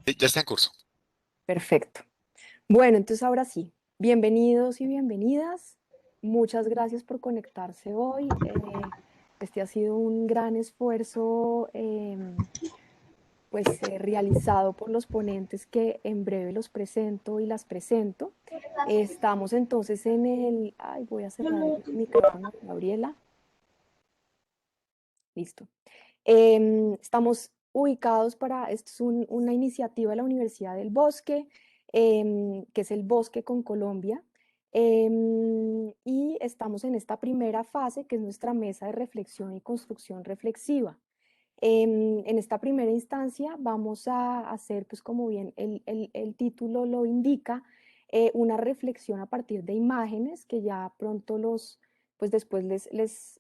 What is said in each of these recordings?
Ya está en curso. Perfecto. Bueno, entonces ahora sí, bienvenidos y bienvenidas. Muchas gracias por conectarse hoy. Este ha sido un gran esfuerzo realizado por los ponentes que en breve los presento y las presento. Estamos entonces en el... Ay, voy a cerrar el micrófono, Gabriela. Listo. Estamos ubicados esto es una iniciativa de la Universidad del Bosque, que es el Bosque con Colombia, y estamos en esta primera fase, que es nuestra mesa de reflexión y construcción reflexiva. En esta primera instancia vamos a hacer, pues como bien el título lo indica, una reflexión a partir de imágenes que ya pronto pues después les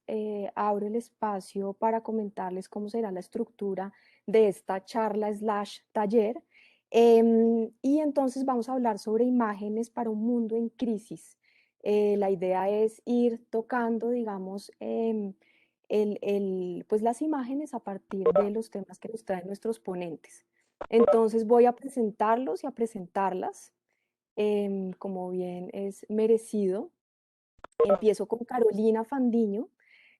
abro el espacio para comentarles cómo será la estructura de esta charla slash taller. Y entonces vamos a hablar sobre imágenes para un mundo en crisis. La idea es ir tocando, digamos, pues las imágenes a partir de los temas que nos traen nuestros ponentes. Entonces voy a presentarlos y a presentarlas, como bien es merecido. Empiezo con Carolina Fandiño.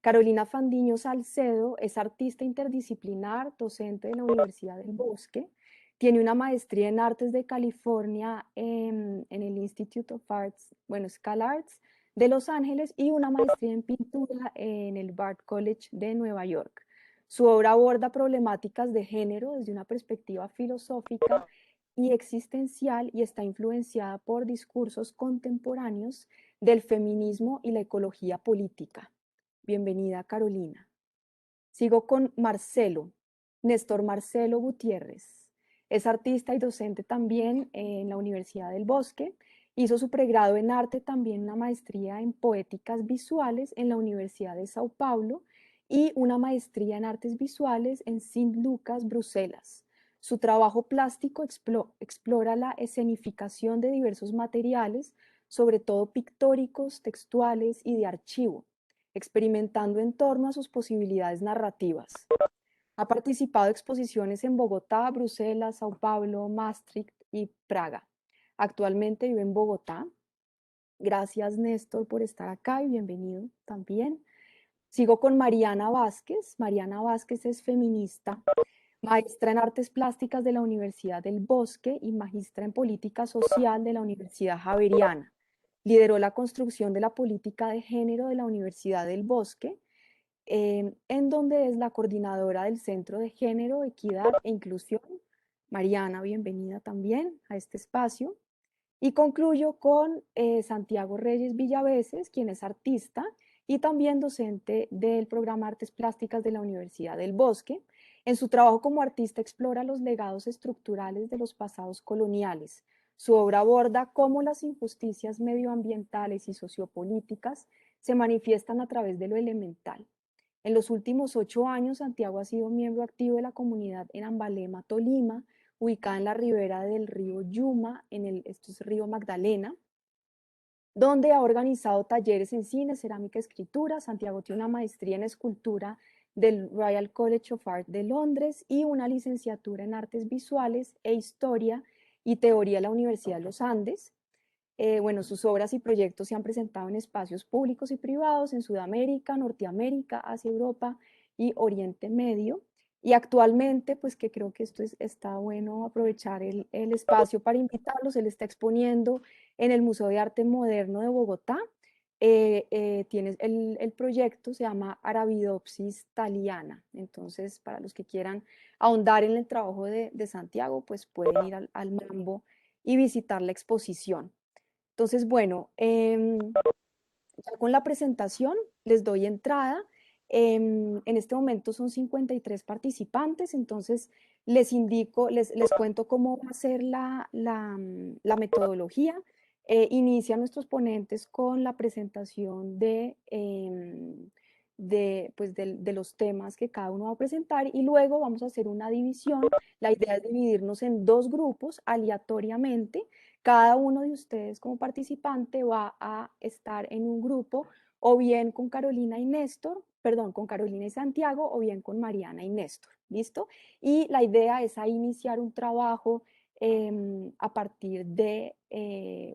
Carolina Fandiño Salcedo es artista interdisciplinar, docente de la Universidad del Bosque. Tiene una maestría en Artes de California en el Institute of Arts, bueno, CalArts de Los Ángeles y una maestría en pintura en el Bard College de Nueva York. Su obra aborda problemáticas de género desde una perspectiva filosófica y existencial y está influenciada por discursos contemporáneos del feminismo y la ecología política. Bienvenida, Carolina. Sigo con Marcelo, Néstor Marcelo Gutiérrez. Es artista y docente también en la Universidad del Bosque. Hizo su pregrado en arte, también una maestría en poéticas visuales en la Universidad de Sao Paulo y una maestría en artes visuales en Sint Lucas, Bruselas. Su trabajo plástico explora la escenificación de diversos materiales, sobre todo pictóricos, textuales y de archivo, experimentando en torno a sus posibilidades narrativas. Ha participado en exposiciones en Bogotá, Bruselas, Sao Paulo, Maastricht y Praga. Actualmente vive en Bogotá. Gracias, Néstor, por estar acá y bienvenido también. Sigo con Mariana Vázquez. Mariana Vázquez es feminista, maestra en artes plásticas de la Universidad del Bosque y magistra en política social de la Universidad Javeriana. Lideró la construcción de la política de género de la Universidad del Bosque, en donde es la coordinadora del Centro de Género, Equidad e Inclusión. Mariana, bienvenida también a este espacio. Y concluyo con Santiago Reyes Villaveses, quien es artista y también docente del programa Artes Plásticas de la Universidad del Bosque. En su trabajo como artista explora los legados estructurales de los pasados coloniales. Su obra aborda cómo las injusticias medioambientales y sociopolíticas se manifiestan a través de lo elemental. En los últimos 8 años, Santiago ha sido miembro activo de la comunidad en Ambalema, Tolima, ubicada en la ribera del río Yuma, esto es río Magdalena, donde ha organizado talleres en cine, cerámica, escritura. Santiago tiene una maestría en escultura del Royal College of Art de Londres y una licenciatura en artes visuales e historia y teoría de la Universidad de los Andes. Bueno, sus obras y proyectos se han presentado en espacios públicos y privados en Sudamérica, Norteamérica, Asia, Europa y Oriente Medio. Y actualmente, pues que creo que está bueno aprovechar el espacio para invitarlos. Él está exponiendo en el Museo de Arte Moderno de Bogotá. Tienes el proyecto, se llama Arabidopsis thaliana. Entonces, para los que quieran ahondar en el trabajo de Santiago, pues pueden ir al Mambo y visitar la exposición. Entonces, bueno, ya con la presentación les doy entrada. En este momento son 53 participantes, entonces les cuento cómo va a ser la metodología. Inician nuestros ponentes con la presentación de los temas que cada uno va a presentar y luego vamos a hacer una división. La idea es dividirnos en dos grupos aleatoriamente. Cada uno de ustedes como participante va a estar en un grupo o bien con Carolina y Néstor, perdón, con Carolina y Santiago o bien con Mariana y Néstor. ¿listo? Y la idea es ahí iniciar un trabajo a partir de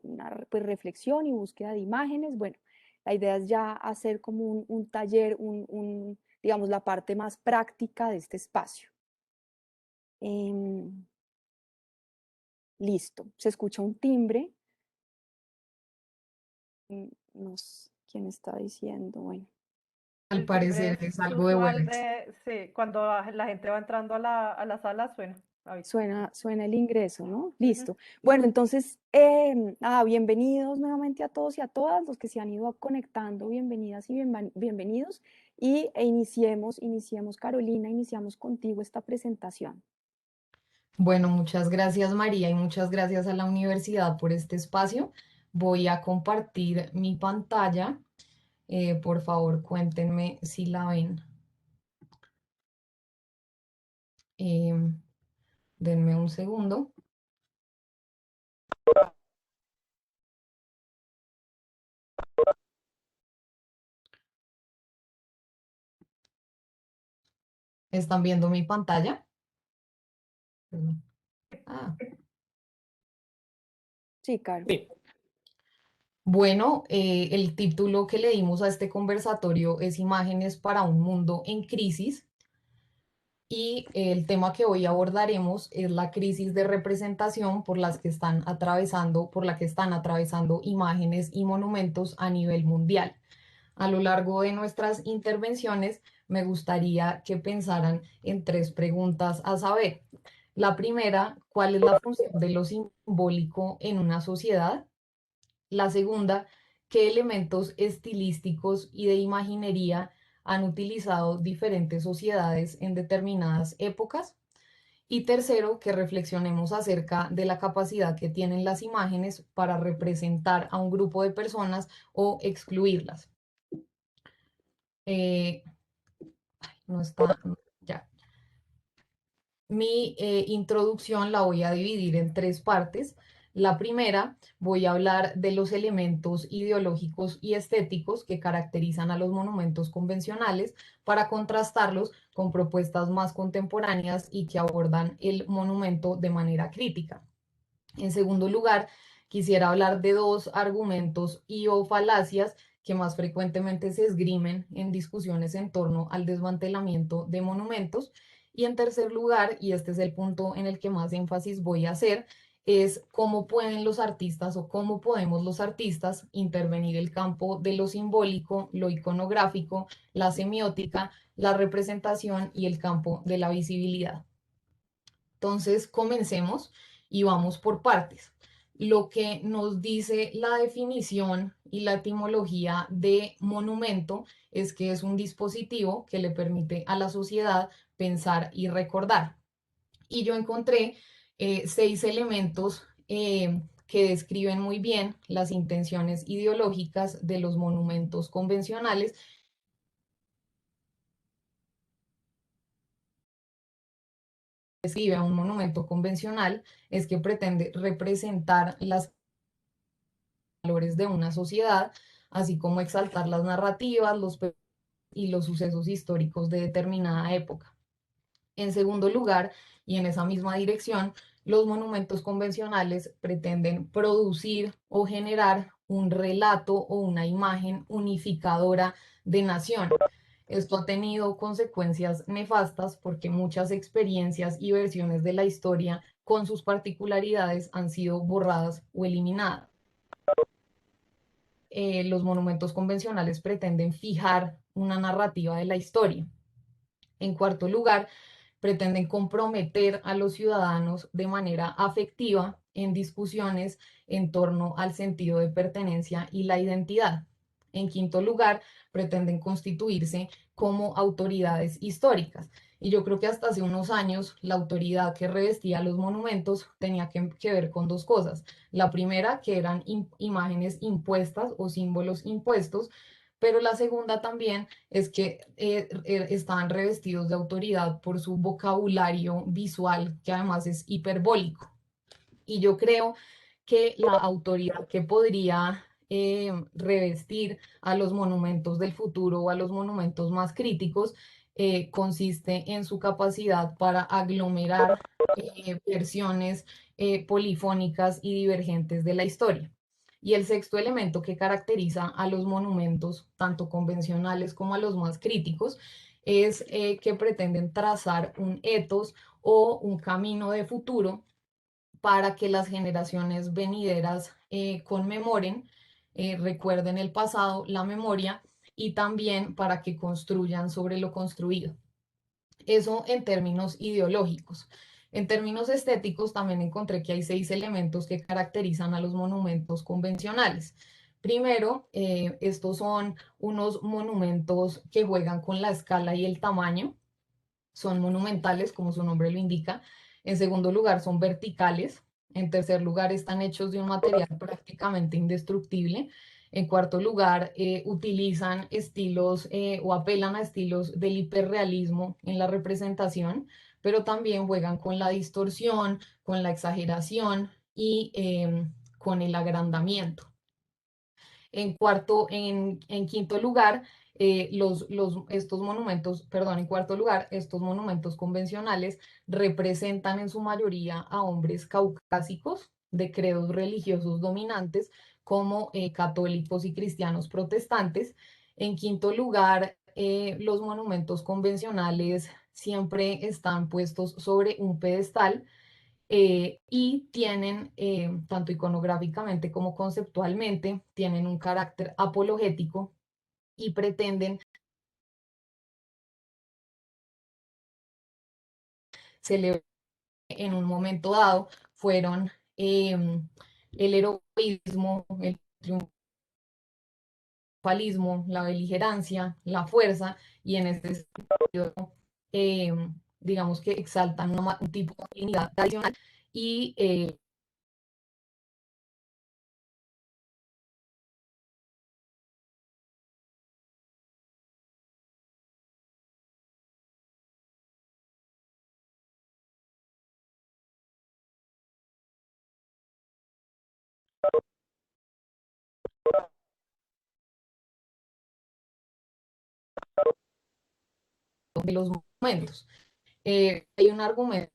una pues, reflexión y búsqueda de imágenes. Bueno, la idea es ya hacer como un taller, digamos, la parte más práctica de este espacio. Em, listo, se escucha un timbre. No sé quién está diciendo, bueno, Al El timbre parecer es es algo de usual Webex. de, sí, cuando la gente va entrando a la sala suena, avisa. suena el ingreso, ¿no? Ujú. Listo. Bueno, entonces, nada, bienvenidos nuevamente a todos y a todas los que se han ido conectando, bienvenidas y bienvenidos. Iniciemos, Carolina, iniciamos contigo esta presentación. Bueno, muchas gracias María y muchas gracias a la universidad por este espacio. Voy a compartir mi pantalla. Por favor, cuéntenme si la ven. Em, Denme un segundo. ¿Están viendo mi pantalla? Perdón. Ah. Sí, Caro. Bueno, el título que le dimos a este conversatorio es Imágenes para un mundo en crisis. Y el tema que hoy abordaremos es la crisis de representación por la que están atravesando imágenes y monumentos a nivel mundial. A lo largo de nuestras intervenciones, me gustaría que pensaran en tres preguntas a saber. La primera, ¿cuál es la función de lo simbólico en una sociedad? La segunda, ¿qué elementos estilísticos y de imaginería han utilizado diferentes sociedades en determinadas épocas? Y tercero, que reflexionemos acerca de la capacidad que tienen las imágenes para representar a un grupo de personas o excluirlas. Eh, no está, ya. Mi introducción la voy a dividir en tres partes. La primera, voy a hablar de los elementos ideológicos y estéticos que caracterizan a los monumentos convencionales para contrastarlos con propuestas más contemporáneas y que abordan el monumento de manera crítica. En segundo lugar, quisiera hablar de dos argumentos y o falacias que más frecuentemente se esgrimen en discusiones en torno al desmantelamiento de monumentos. Y en tercer lugar, y este es el punto en el que más énfasis voy a hacer, es cómo pueden los artistas o cómo podemos los artistas intervenir el campo de lo simbólico, lo iconográfico, la semiótica, la representación y el campo de la visibilidad. Entonces, comencemos y vamos por partes. Lo que nos dice la definición y la etimología de monumento es que es un dispositivo que le permite a la sociedad pensar y recordar. Y yo encontré 6 elementos que describen muy bien las intenciones ideológicas de los monumentos convencionales. Describe a un monumento convencional es que pretende representar las valores de una sociedad, así como exaltar las narrativas y los sucesos históricos de determinada época. En segundo lugar, y en esa misma dirección, los monumentos convencionales pretenden producir o generar un relato o una imagen unificadora de nación. Esto ha tenido consecuencias nefastas porque muchas experiencias y versiones de la historia con sus particularidades han sido borradas o eliminadas. Los monumentos convencionales pretenden fijar una narrativa de la historia. En cuarto lugar, pretenden comprometer a los ciudadanos de manera afectiva en discusiones en torno al sentido de pertenencia y la identidad. En quinto lugar, pretenden constituirse como autoridades históricas. Y yo creo que hasta hace unos años la autoridad que revestía los monumentos tenía que ver con dos cosas. La primera, que eran imágenes impuestas o símbolos impuestos, pero la segunda también es que estaban revestidos de autoridad por su vocabulario visual, que además es hiperbólico. Y yo creo que la autoridad que podría revestir a los monumentos del futuro o a los monumentos más críticos consiste en su capacidad para aglomerar versiones polifónicas y divergentes de la historia. Y el sexto elemento que caracteriza a los monumentos, tanto convencionales como a los más críticos, es que pretenden trazar un etos o un camino de futuro para que las generaciones venideras conmemoren, recuerden el pasado, la memoria, y también para que construyan sobre lo construido. Eso en términos ideológicos. En términos estéticos, también encontré que hay 6 elementos que caracterizan a los monumentos convencionales. Primero, estos son unos monumentos que juegan con la escala y el tamaño. Son monumentales, como su nombre lo indica. En segundo lugar, son verticales. En tercer lugar, están hechos de un material prácticamente indestructible. En cuarto lugar, utilizan estilos o apelan a estilos del hiperrealismo en la representación, pero también juegan con la distorsión, con la exageración y con el agrandamiento. En quinto lugar, estos monumentos, perdón, en cuarto lugar, estos monumentos convencionales representan en su mayoría a hombres caucásicos de credos religiosos dominantes como católicos y cristianos protestantes. En quinto lugar, los monumentos convencionales siempre están puestos sobre un pedestal y tienen, tanto iconográficamente como conceptualmente, tienen un carácter apologético y pretenden celebrar en un momento dado, fueron el heroísmo, el triunfalismo, la beligerancia, la fuerza, y en este sentido, eh, digamos que exaltan un tipo de dignidad tradicional y de los momentos. Hay un argumento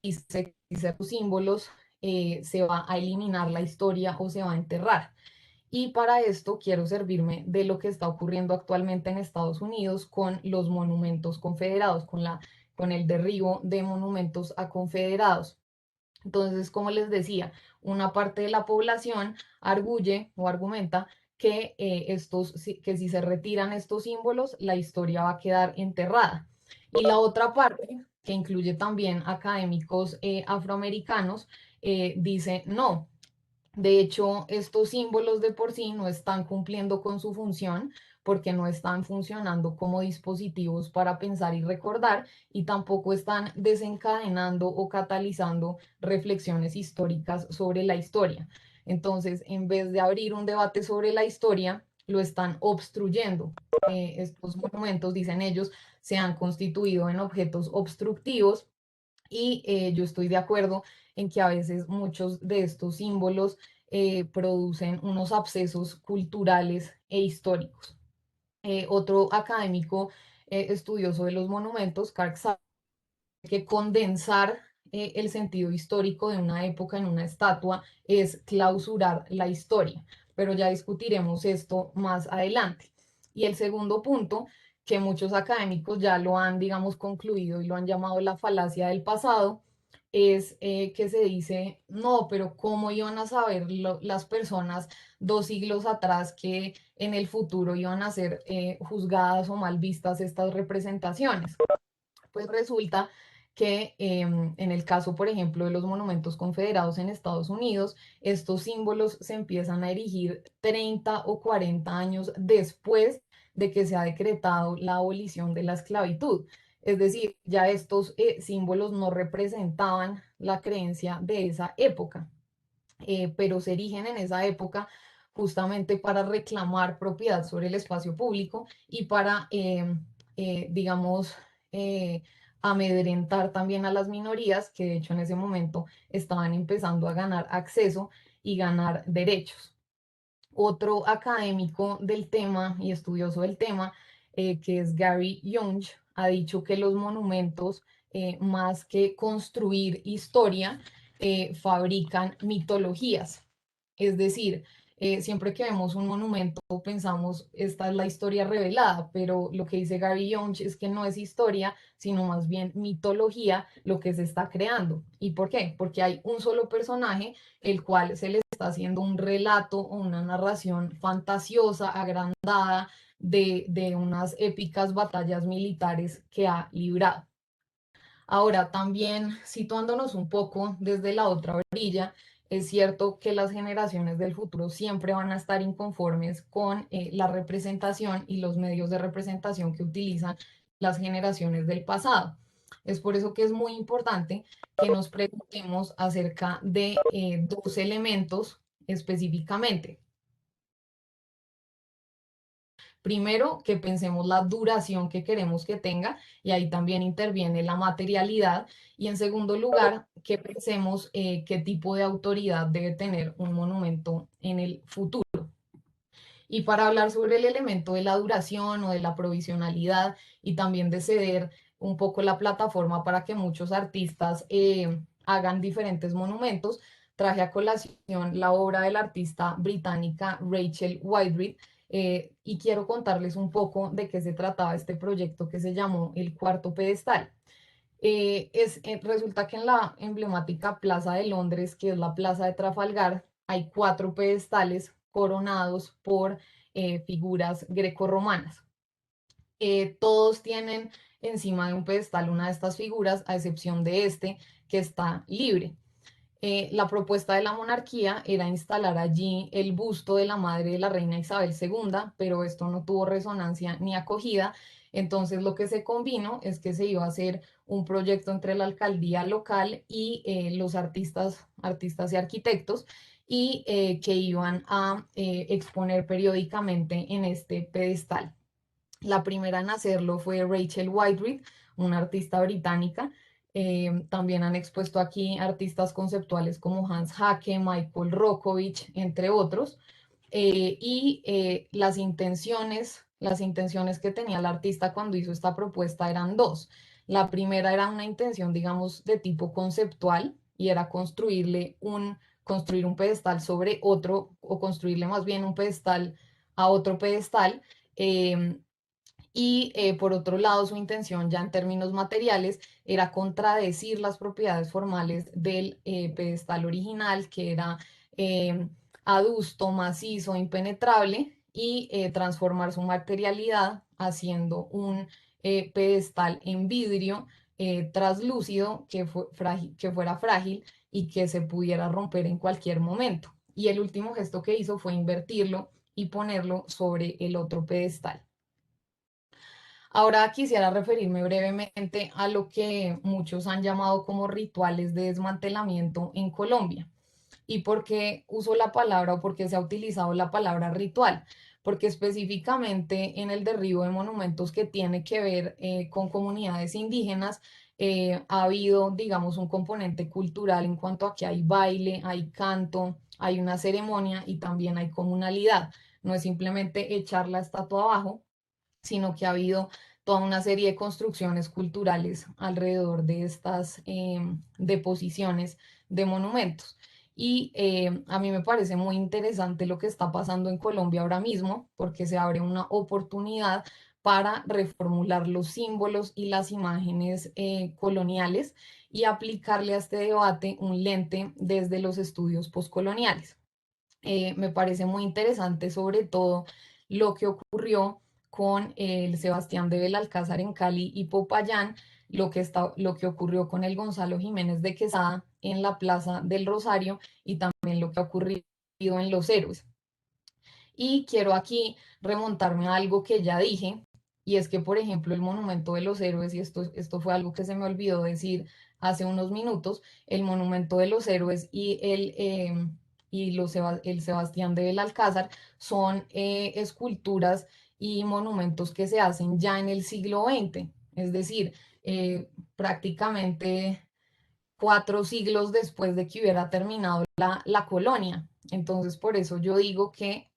y se dice los símbolos, se va a eliminar la historia o se va a enterrar. Y para esto quiero servirme de lo que está ocurriendo actualmente en Estados Unidos con los monumentos confederados, con el derribo de monumentos a confederados. Entonces, como les decía, una parte de la población arguye o argumenta que, que si se retiran estos símbolos, la historia va a quedar enterrada. Y la otra parte, que incluye también académicos afroamericanos, dice no. De hecho, estos símbolos de por sí no están cumpliendo con su función porque no están funcionando como dispositivos para pensar y recordar, y tampoco están desencadenando o catalizando reflexiones históricas sobre la historia. Entonces, en vez de abrir un debate sobre la historia, lo están obstruyendo. Estos monumentos, dicen ellos, se han constituido en objetos obstructivos, y yo estoy de acuerdo en que a veces muchos de estos símbolos producen unos abscesos culturales e históricos. Otro académico estudioso de los monumentos, Karl Saar, que condensar el sentido histórico de una época en una estatua es clausurar la historia, pero ya discutiremos esto más adelante. Y el segundo punto, que muchos académicos ya lo han, digamos, concluido y lo han llamado la falacia del pasado, es que se dice, no, pero ¿cómo iban a saber las personas 2 siglos atrás que en el futuro iban a ser juzgadas o mal vistas estas representaciones? Pues resulta que en el caso, por ejemplo, de los monumentos confederados en Estados Unidos, estos símbolos se empiezan a erigir 30 o 40 años después de que se ha decretado la abolición de la esclavitud. Es decir, ya estos símbolos no representaban la creencia de esa época, pero se erigen en esa época justamente para reclamar propiedad sobre el espacio público y para, digamos, eh, amedrentar también a las minorías que de hecho en ese momento estaban empezando a ganar acceso y ganar derechos. Otro académico del tema y estudioso del tema, que es Gary Young, ha dicho que los monumentos, más que construir historia, fabrican mitologías. Es decir, siempre que vemos un monumento pensamos, esta es la historia revelada, pero lo que dice Gary Young es que no es historia, sino más bien mitología lo que se está creando. ¿Y por qué? Porque hay un solo personaje, el cual se le está haciendo un relato o una narración fantasiosa, agrandada, de unas épicas batallas militares que ha librado. Ahora, también situándonos un poco desde la otra orilla, es cierto que las generaciones del futuro siempre van a estar inconformes con la representación y los medios de representación que utilizan las generaciones del pasado. Es por eso que es muy importante que nos preguntemos acerca de dos elementos específicamente. Primero, que pensemos la duración que queremos que tenga y ahí también interviene la materialidad. Y en segundo lugar, que pensemos qué tipo de autoridad debe tener un monumento en el futuro. Y para hablar sobre el elemento de la duración o de la provisionalidad y también de ceder un poco la plataforma para que muchos artistas hagan diferentes monumentos, traje a colación la obra de la artista británica Rachel Whiteread, y quiero contarles un poco de qué se trataba este proyecto que se llamó El Cuarto Pedestal. Resulta que en la emblemática Plaza de Londres, que es la Plaza de Trafalgar, hay 4 pedestales coronados por figuras grecorromanas. Todos tienen encima de un pedestal una de estas figuras, a excepción de este, que está libre. La propuesta de la monarquía era instalar allí el busto de la madre de la reina Isabel II, pero esto no tuvo resonancia ni acogida. Entonces lo que se convino es que se iba a hacer un proyecto entre la alcaldía local y los artistas y arquitectos, y que iban a exponer periódicamente en este pedestal. La primera en hacerlo fue Rachel Whiteread, una artista británica. También han expuesto aquí artistas conceptuales como Hans Hacke, Michael Rokovich, entre otros. Las intenciones que tenía el artista cuando hizo esta propuesta eran dos. La primera era una intención, digamos, de tipo conceptual y era construir un pedestal sobre otro, o construirle más bien un pedestal a otro pedestal. Eh, y por otro lado, su intención ya en términos materiales era contradecir las propiedades formales del pedestal original, que era eh, adusto, macizo, impenetrable, y transformar su materialidad haciendo un pedestal en vidrio traslúcido que fuera frágil y que se pudiera romper en cualquier momento. Y el último gesto que hizo fue invertirlo y ponerlo sobre el otro pedestal. Ahora quisiera referirme brevemente a lo que muchos han llamado como rituales de desmantelamiento en Colombia. ¿Y por qué uso la palabra o por qué se ha utilizado la palabra ritual? Porque específicamente en el derribo de monumentos que tiene que ver con comunidades indígenas, ha habido, digamos, un componente cultural en cuanto a que hay baile, hay canto, hay una ceremonia y también hay comunalidad. No es simplemente echar la estatua abajo, sino que ha habido toda una serie de construcciones culturales alrededor de estas deposiciones de monumentos. Y a mí me parece muy interesante lo que está pasando en Colombia ahora mismo, porque se abre una oportunidad para reformular los símbolos y las imágenes coloniales y aplicarle a este debate un lente desde los estudios postcoloniales. Me parece muy interesante sobre todo lo que ocurrió con el Sebastián de Belalcázar en Cali y Popayán, lo que ocurrió con el Gonzalo Jiménez de Quesada en la Plaza del Rosario y también lo que ha ocurrido en Los Héroes. Y quiero aquí remontarme a algo que ya dije, y es que, por ejemplo, el Monumento de los Héroes, y esto fue algo que se me olvidó decir hace unos minutos, el Monumento de los Héroes el Sebastián de Belalcázar son esculturas y monumentos que se hacen ya en el siglo XX, es decir, prácticamente 4 siglos después de que hubiera terminado la colonia. Entonces, por eso yo digo que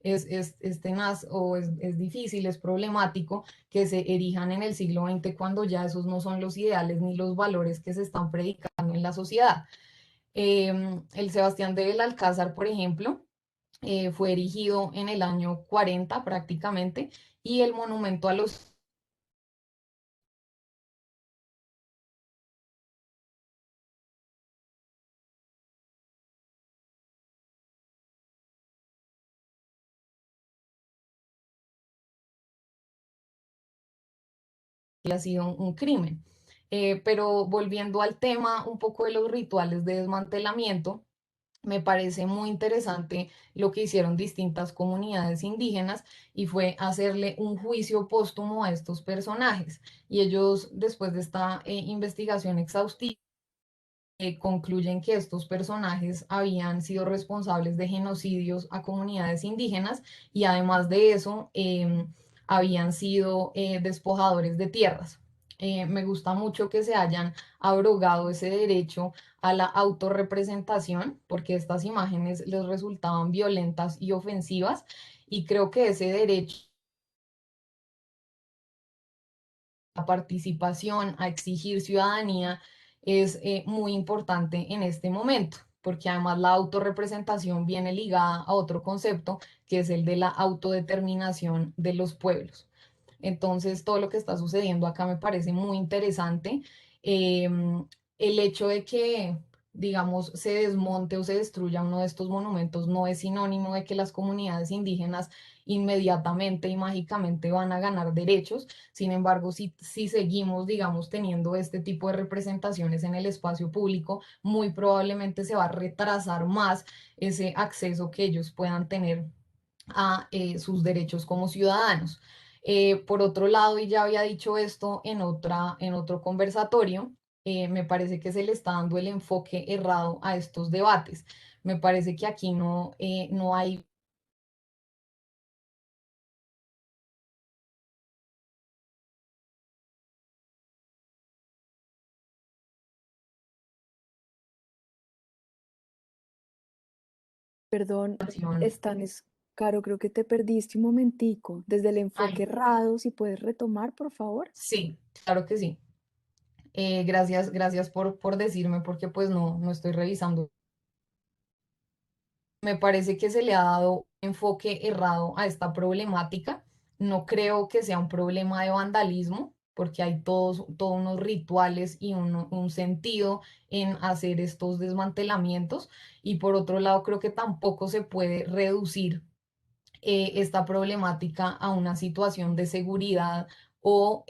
es tenaz o es difícil, es problemático que se erijan en el siglo XX cuando ya esos no son los ideales ni los valores que se están predicando en la sociedad. El Sebastián de Belalcázar, por ejemplo, fue erigido en el año 40 prácticamente, y el monumento a los ha sido un crimen. Pero volviendo al tema un poco de los rituales de desmantelamiento, me parece muy interesante lo que hicieron distintas comunidades indígenas, y fue hacerle un juicio póstumo a estos personajes. Y ellos, después de esta investigación exhaustiva, concluyen que estos personajes habían sido responsables de genocidios a comunidades indígenas, y además de eso habían sido despojadores de tierras. Me gusta mucho que se hayan abrogado ese derecho a la autorrepresentación, porque estas imágenes les resultaban violentas y ofensivas, y creo que ese derecho a participación, a exigir ciudadanía, es muy importante en este momento, porque además la autorrepresentación viene ligada a otro concepto, que es el de la autodeterminación de los pueblos. Entonces, todo lo que está sucediendo acá me parece muy interesante. El hecho de que, digamos, se desmonte o se destruya uno de estos monumentos no es sinónimo de que las comunidades indígenas inmediatamente y mágicamente van a ganar derechos. Sin embargo, si seguimos, digamos, teniendo este tipo de representaciones en el espacio público, muy probablemente se va a retrasar más ese acceso que ellos puedan tener a sus derechos como ciudadanos. Por otro lado, y ya había dicho esto en otro conversatorio, me parece que se le está dando el enfoque errado a estos debates. Me parece que aquí no hay. Perdón, Caro, creo que te perdiste un momentico. Desde el enfoque Ay, errado, si puedes retomar, por favor. sí, claro que sí. Gracias por decirme, porque pues no estoy revisando. Me parece que se le ha dado un enfoque errado a esta problemática. No creo que sea un problema de vandalismo, porque hay todos unos rituales y un sentido en hacer estos desmantelamientos. Y por otro lado, creo que tampoco se puede reducir esta problemática a una situación de seguridad o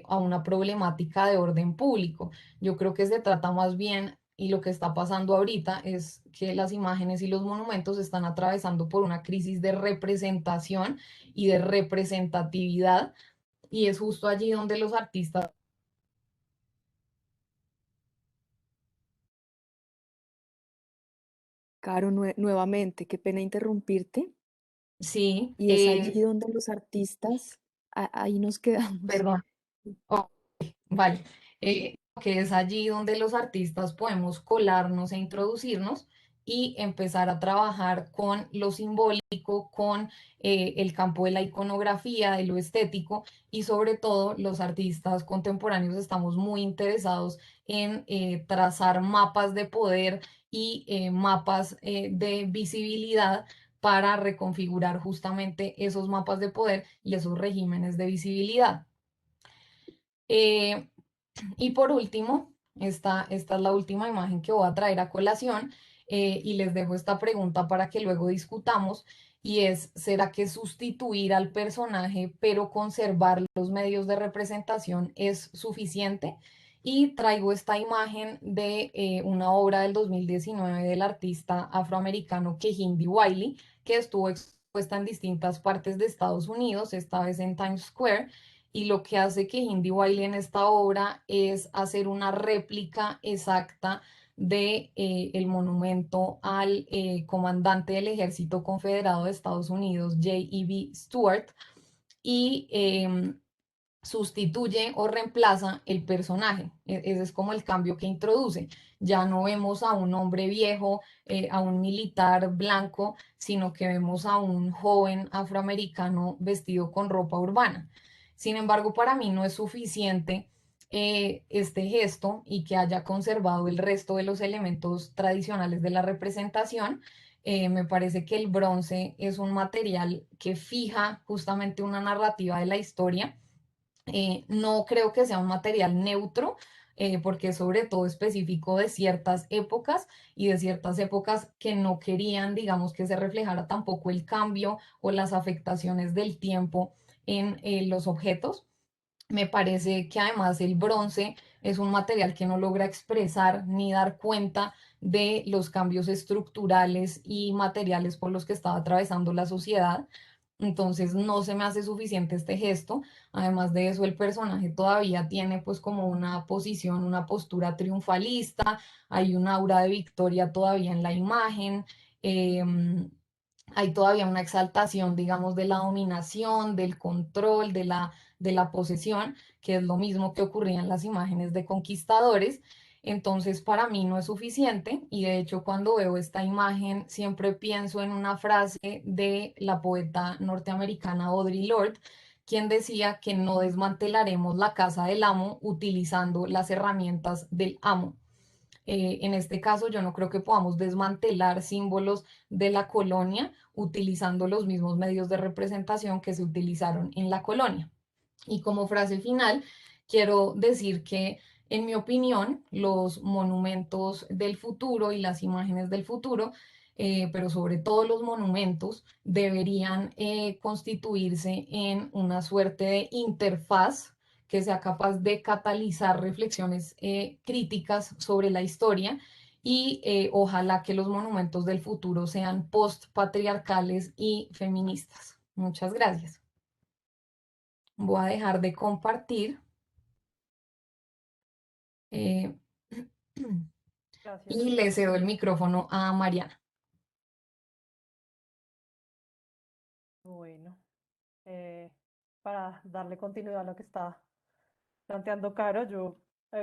a una problemática de orden público. Yo creo que se trata más bien, y lo que está pasando ahorita es que las imágenes y los monumentos están atravesando por una crisis de representación y de representatividad, y es justo allí donde los artistas, Caro, nuevamente, qué pena interrumpirte. sí, Y es allí donde los artistas, ahí nos quedamos. perdón. Oh, vale, que es allí donde los artistas podemos colarnos e introducirnos y empezar a trabajar con lo simbólico, con el campo de la iconografía, de lo estético, y sobre todo los artistas contemporáneos estamos muy interesados en trazar mapas de poder y mapas de visibilidad para reconfigurar justamente esos mapas de poder y esos regímenes de visibilidad. Eh, y por último, esta es la última imagen que voy a traer a colación, y les dejo esta pregunta para que luego discutamos, y es, ¿será que sustituir al personaje pero conservar los medios de representación es suficiente? Y traigo esta imagen de una obra del 2019 del artista afroamericano Kehinde Wiley, que estuvo expuesta en distintas partes de Estados Unidos, esta vez en Times Square, y lo que hace que Hindi Wiley en esta obra es hacer una réplica exacta de el monumento al comandante del Ejército Confederado de Estados Unidos, J.E.B. Stuart, y sustituye o reemplaza el personaje. Ese es como el cambio que introduce. Ya no vemos a un hombre viejo, a un militar blanco, sino que vemos a un joven afroamericano vestido con ropa urbana. Sin embargo, para mí no es suficiente este gesto y que haya conservado el resto de los elementos tradicionales de la representación. Me parece que el bronce es un material que fija justamente una narrativa de la historia. No creo que sea un material neutro, porque es sobre todo específico de ciertas épocas y de ciertas épocas que no querían, digamos, que se reflejara tampoco el cambio o las afectaciones del tiempo en los objetos. Me parece que además el bronce es un material que no logra expresar ni dar cuenta de los cambios estructurales y materiales por los que estaba atravesando la sociedad. Entonces no se me hace suficiente este gesto. Además de eso, el personaje todavía tiene pues como una posición, una postura triunfalista, hay un aura de victoria todavía en la imagen. Hay todavía una exaltación, digamos, de la dominación, del control, de la posesión, que es lo mismo que ocurría en las imágenes de conquistadores. Entonces, para mí no es suficiente y de hecho cuando veo esta imagen siempre pienso en una frase de la poeta norteamericana Audre Lorde, quien decía que no desmantelaremos la casa del amo utilizando las herramientas del amo. En este caso, yo no creo que podamos desmantelar símbolos de la colonia utilizando los mismos medios de representación que se utilizaron en la colonia. Y como frase final, quiero decir que, en mi opinión, los monumentos del futuro y las imágenes del futuro, pero sobre todo los monumentos, deberían constituirse en una suerte de interfaz que sea capaz de catalizar reflexiones críticas sobre la historia y ojalá que los monumentos del futuro sean post-patriarcales y feministas. Muchas gracias. Voy a dejar de compartir eh, Gracias. y le cedo el micrófono a Mariana. Bueno, eh, para darle continuidad a lo que está planteando Caro, yo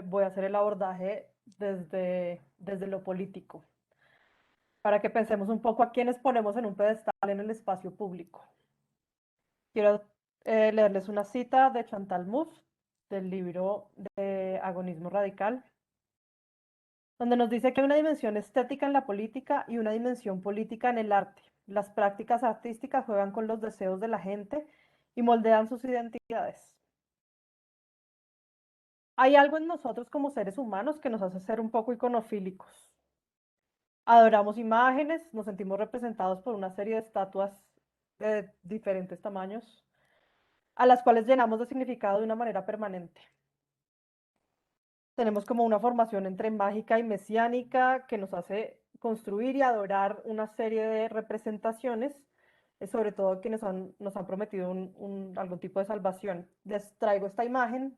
voy a hacer el abordaje desde lo político, para que pensemos un poco a quiénes ponemos en un pedestal en el espacio público. Quiero leerles una cita de Chantal Mouffe del libro de Agonismo Radical, donde nos dice que hay una dimensión estética en la política y una dimensión política en el arte. Las prácticas artísticas juegan con los deseos de la gente y moldean sus identidades. Hay algo en nosotros como seres humanos que nos hace ser un poco iconofílicos. Adoramos imágenes, nos sentimos representados por una serie de estatuas de diferentes tamaños, a las cuales llenamos de significado de una manera permanente. Tenemos como una formación entre mágica y mesiánica que nos hace construir y adorar una serie de representaciones, sobre todo quienes nos han prometido algún tipo de salvación. Les traigo esta imagen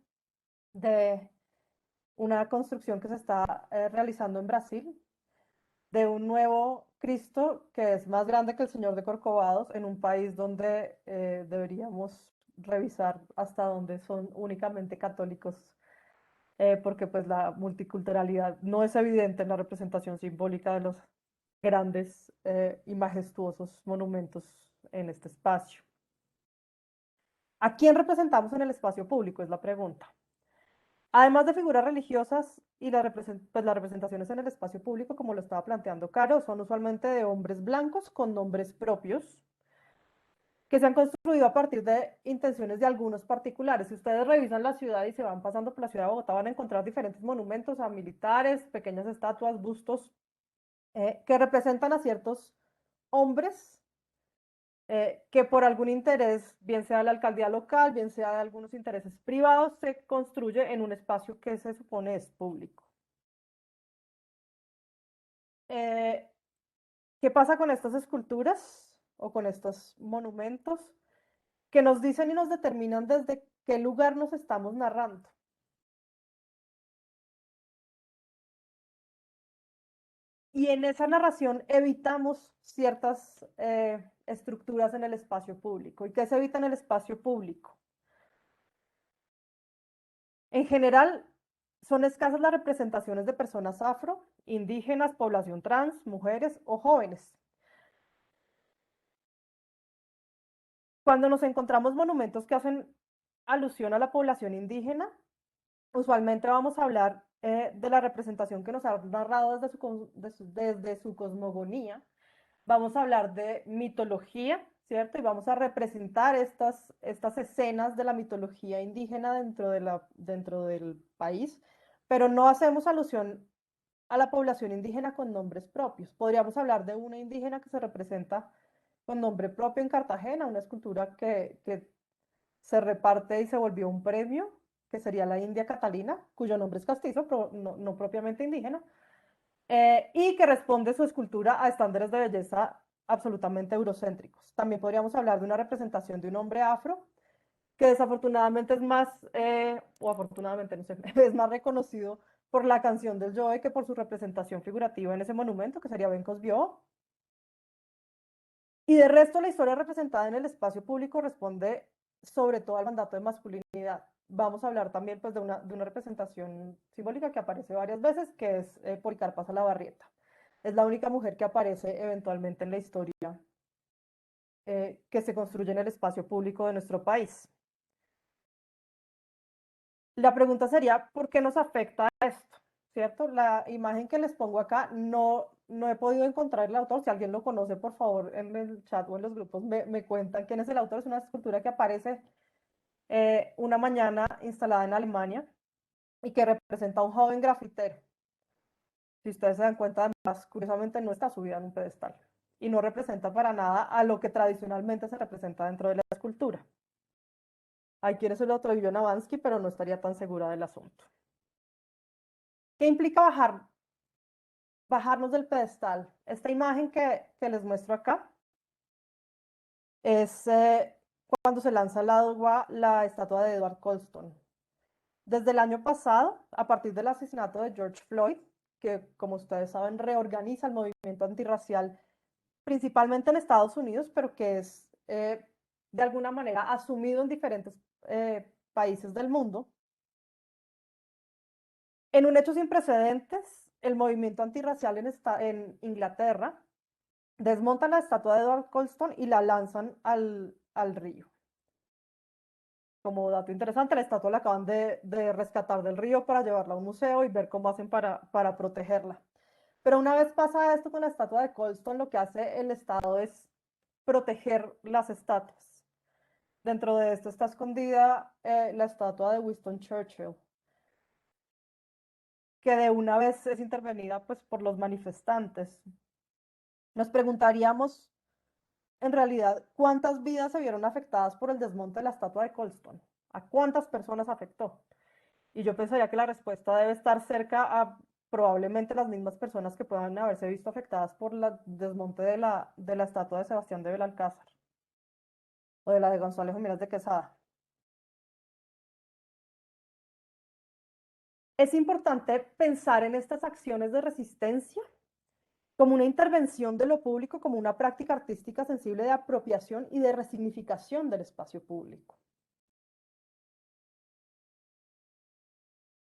de una construcción que se está realizando en Brasil, de un nuevo Cristo que es más grande que el Señor de Corcovados, en un país donde deberíamos revisar hasta dónde son únicamente católicos, porque pues la multiculturalidad no es evidente en la representación simbólica de los grandes y majestuosos monumentos en este espacio. ¿A quién representamos en el espacio público? Es la pregunta. Además de figuras religiosas y pues las representaciones en el espacio público, como lo estaba planteando Caro, son usualmente de hombres blancos con nombres propios que se han construido a partir de intenciones de algunos particulares. Si ustedes revisan la ciudad y se van pasando por la ciudad de Bogotá, van a encontrar diferentes monumentos a militares, pequeñas estatuas, bustos, que representan a ciertos hombres que por algún interés, bien sea de la alcaldía local, bien sea de algunos intereses privados, se construye en un espacio que se supone es público. Eh, ¿Qué pasa con estas esculturas o con estos monumentos que nos dicen y nos determinan desde qué lugar nos estamos narrando? Y en esa narración evitamos ciertas estructuras en el espacio público. ¿Y qué se evita en el espacio público? En general, son escasas las representaciones de personas afro, indígenas, población trans, mujeres o jóvenes. Cuando nos encontramos monumentos que hacen alusión a la población indígena, usualmente vamos a hablar de la representación que nos ha narrado desde su cosmogonía. Vamos a hablar de mitología, ¿cierto? Y vamos a representar estas escenas de la mitología indígena dentro del país, pero no hacemos alusión a la población indígena con nombres propios. Podríamos hablar de una indígena que se representa con nombre propio en Cartagena, una escultura que se reparte y se volvió un premio, que sería la India Catalina, cuyo nombre es castizo, pero no propiamente indígena, y que responde su escultura a estándares de belleza absolutamente eurocéntricos. También podríamos hablar de una representación de un hombre afro, que desafortunadamente es más, o afortunadamente, no sé, es más reconocido por la canción del Joe que por su representación figurativa en ese monumento, que sería Ben Cosbio. Y de resto, la historia representada en el espacio público responde sobre todo al mandato de masculinidad. Vamos a hablar también pues, de una representación simbólica que aparece varias veces, que es Policarpa Salabarrieta. Es la única mujer que aparece eventualmente en la historia que se construye en el espacio público de nuestro país. La pregunta sería, ¿por qué nos afecta esto? ¿Cierto? La imagen que les pongo acá no he podido encontrar el autor. Si alguien lo conoce, por favor, en el chat o en los grupos me cuentan quién es el autor. Es una escultura que aparece una mañana instalada en Alemania y que representa a un joven grafitero. Si ustedes se dan cuenta, además, curiosamente no está subida en un pedestal y no representa para nada a lo que tradicionalmente se representa dentro de la escultura. Hay quienes se lo atribuyen a Bansky, pero no estaría tan segura del asunto. ¿Qué implica bajarnos del pedestal? Esta imagen que les muestro acá es cuando se lanza al agua la estatua de Edward Colston. Desde el año pasado, a partir del asesinato de George Floyd, que como ustedes saben reorganiza el movimiento antirracial, principalmente en Estados Unidos, pero que es de alguna manera asumido en diferentes países del mundo. En un hecho sin precedentes, el movimiento antirracial en Inglaterra desmontan la estatua de Edward Colston y la lanzan al río. Como dato interesante, la estatua la acaban de rescatar del río para llevarla a un museo y ver cómo hacen para protegerla. Pero una vez pasa esto con la estatua de Colston, lo que hace el Estado es proteger las estatuas. Dentro de esto está escondida la estatua de Winston Churchill, que de una vez es intervenida pues, por los manifestantes. Nos preguntaríamos, en realidad, ¿cuántas vidas se vieron afectadas por el desmonte de la estatua de Colston? ¿A cuántas personas afectó? Y yo pensaría que la respuesta debe estar cerca a probablemente las mismas personas que puedan haberse visto afectadas por el desmonte de la estatua de Sebastián de Belalcázar o de la de Gonzalo Jiménez de Quesada. Es importante pensar en estas acciones de resistencia como una intervención de lo público, como una práctica artística sensible de apropiación y de resignificación del espacio público.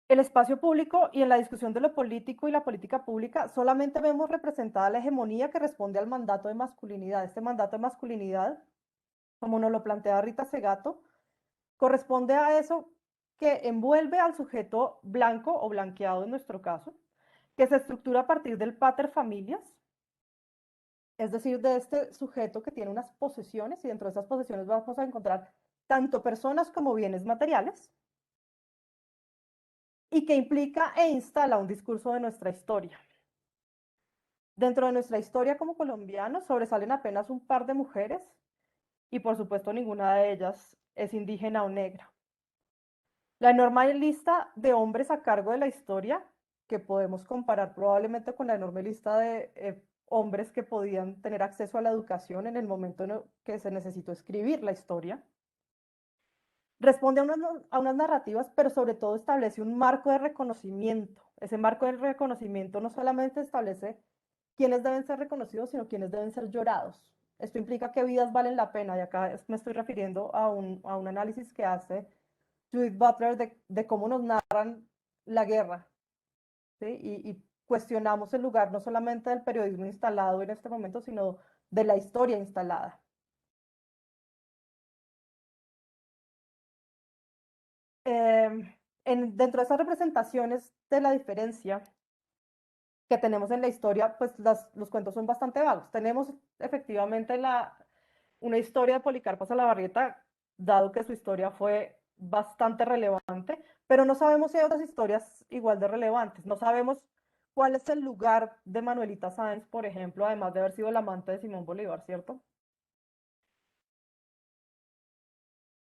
El espacio público y en la discusión de lo político y la política pública solamente vemos representada la hegemonía que responde al mandato de masculinidad. Este mandato de masculinidad, como nos lo plantea Rita Segato, corresponde a eso que envuelve al sujeto blanco o blanqueado en nuestro caso, que se estructura a partir del pater familias, es decir, de este sujeto que tiene unas posesiones y dentro de esas posesiones vamos a encontrar tanto personas como bienes materiales y que implica e instala un discurso de nuestra historia. Dentro de nuestra historia como colombianos sobresalen apenas un par de mujeres y por supuesto ninguna de ellas es indígena o negra. La enorme lista de hombres a cargo de la historia, que podemos comparar probablemente con la enorme lista de hombres que podían tener acceso a la educación en el momento en que se necesitó escribir la historia, responde a unas narrativas, pero sobre todo establece un marco de reconocimiento. Ese marco de reconocimiento no solamente establece quiénes deben ser reconocidos, sino quiénes deben ser llorados. Esto implica qué vidas valen la pena, y acá me estoy refiriendo a un análisis que hace Judith Butler de cómo nos narran la guerra, ¿sí? Y cuestionamos el lugar no solamente del periodismo instalado en este momento, sino de la historia instalada. Dentro de esas representaciones de la diferencia que tenemos en la historia, pues los cuentos son bastante vagos. Tenemos efectivamente una historia de Policarpo Salabarrieta, dado que su historia fue bastante relevante, pero no sabemos si hay otras historias igual de relevantes. No sabemos cuál es el lugar de Manuelita Sáenz, por ejemplo, además de haber sido la amante de Simón Bolívar, ¿cierto?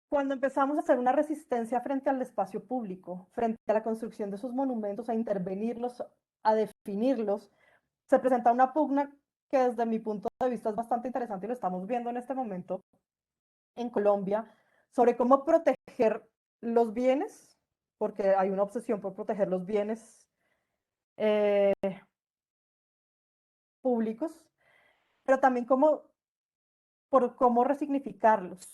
Cuando empezamos a hacer una resistencia frente al espacio público, frente a la construcción de esos monumentos, a intervenirlos, a definirlos, se presenta una pugna que desde mi punto de vista es bastante interesante y lo estamos viendo en este momento en Colombia, sobre cómo proteger los bienes, porque hay una obsesión por proteger los bienes eh, públicos, pero también por cómo resignificarlos.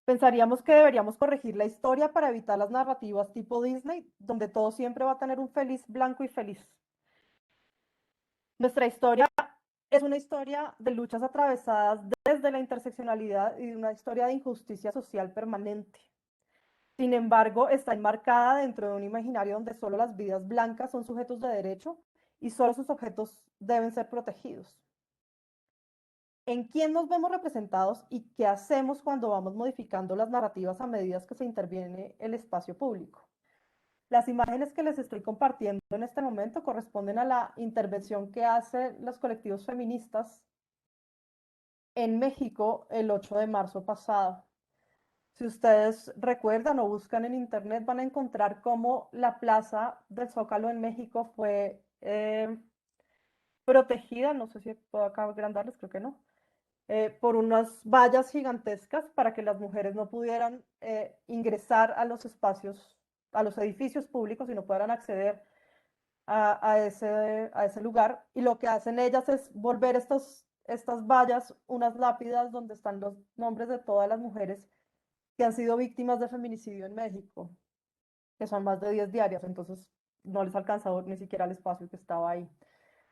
Pensaríamos que deberíamos corregir la historia para evitar las narrativas tipo Disney, donde todo siempre va a tener un feliz blanco y feliz. Nuestra historia es una historia de luchas atravesadas desde la interseccionalidad y de una historia de injusticia social permanente. Sin embargo, está enmarcada dentro de un imaginario donde solo las vidas blancas son sujetos de derecho y solo sus objetos deben ser protegidos. ¿En quién nos vemos representados y qué hacemos cuando vamos modificando las narrativas a medida que se interviene el espacio público? Las imágenes que les estoy compartiendo en este momento corresponden a la intervención que hacen los colectivos feministas en México el 8 de marzo pasado. Si ustedes recuerdan o buscan en internet, van a encontrar cómo la plaza del Zócalo en México fue protegida, no sé si puedo acá agrandarles, creo que no, por unas vallas gigantescas para que las mujeres no pudieran ingresar a los espacios, a los edificios públicos y no pudieran acceder a ese lugar. Y lo que hacen ellas es volver estas vallas unas lápidas donde están los nombres de todas las mujeres que han sido víctimas de feminicidio en México, que son más de 10 diarias, entonces no les ha alcanzado ni siquiera el espacio que estaba ahí.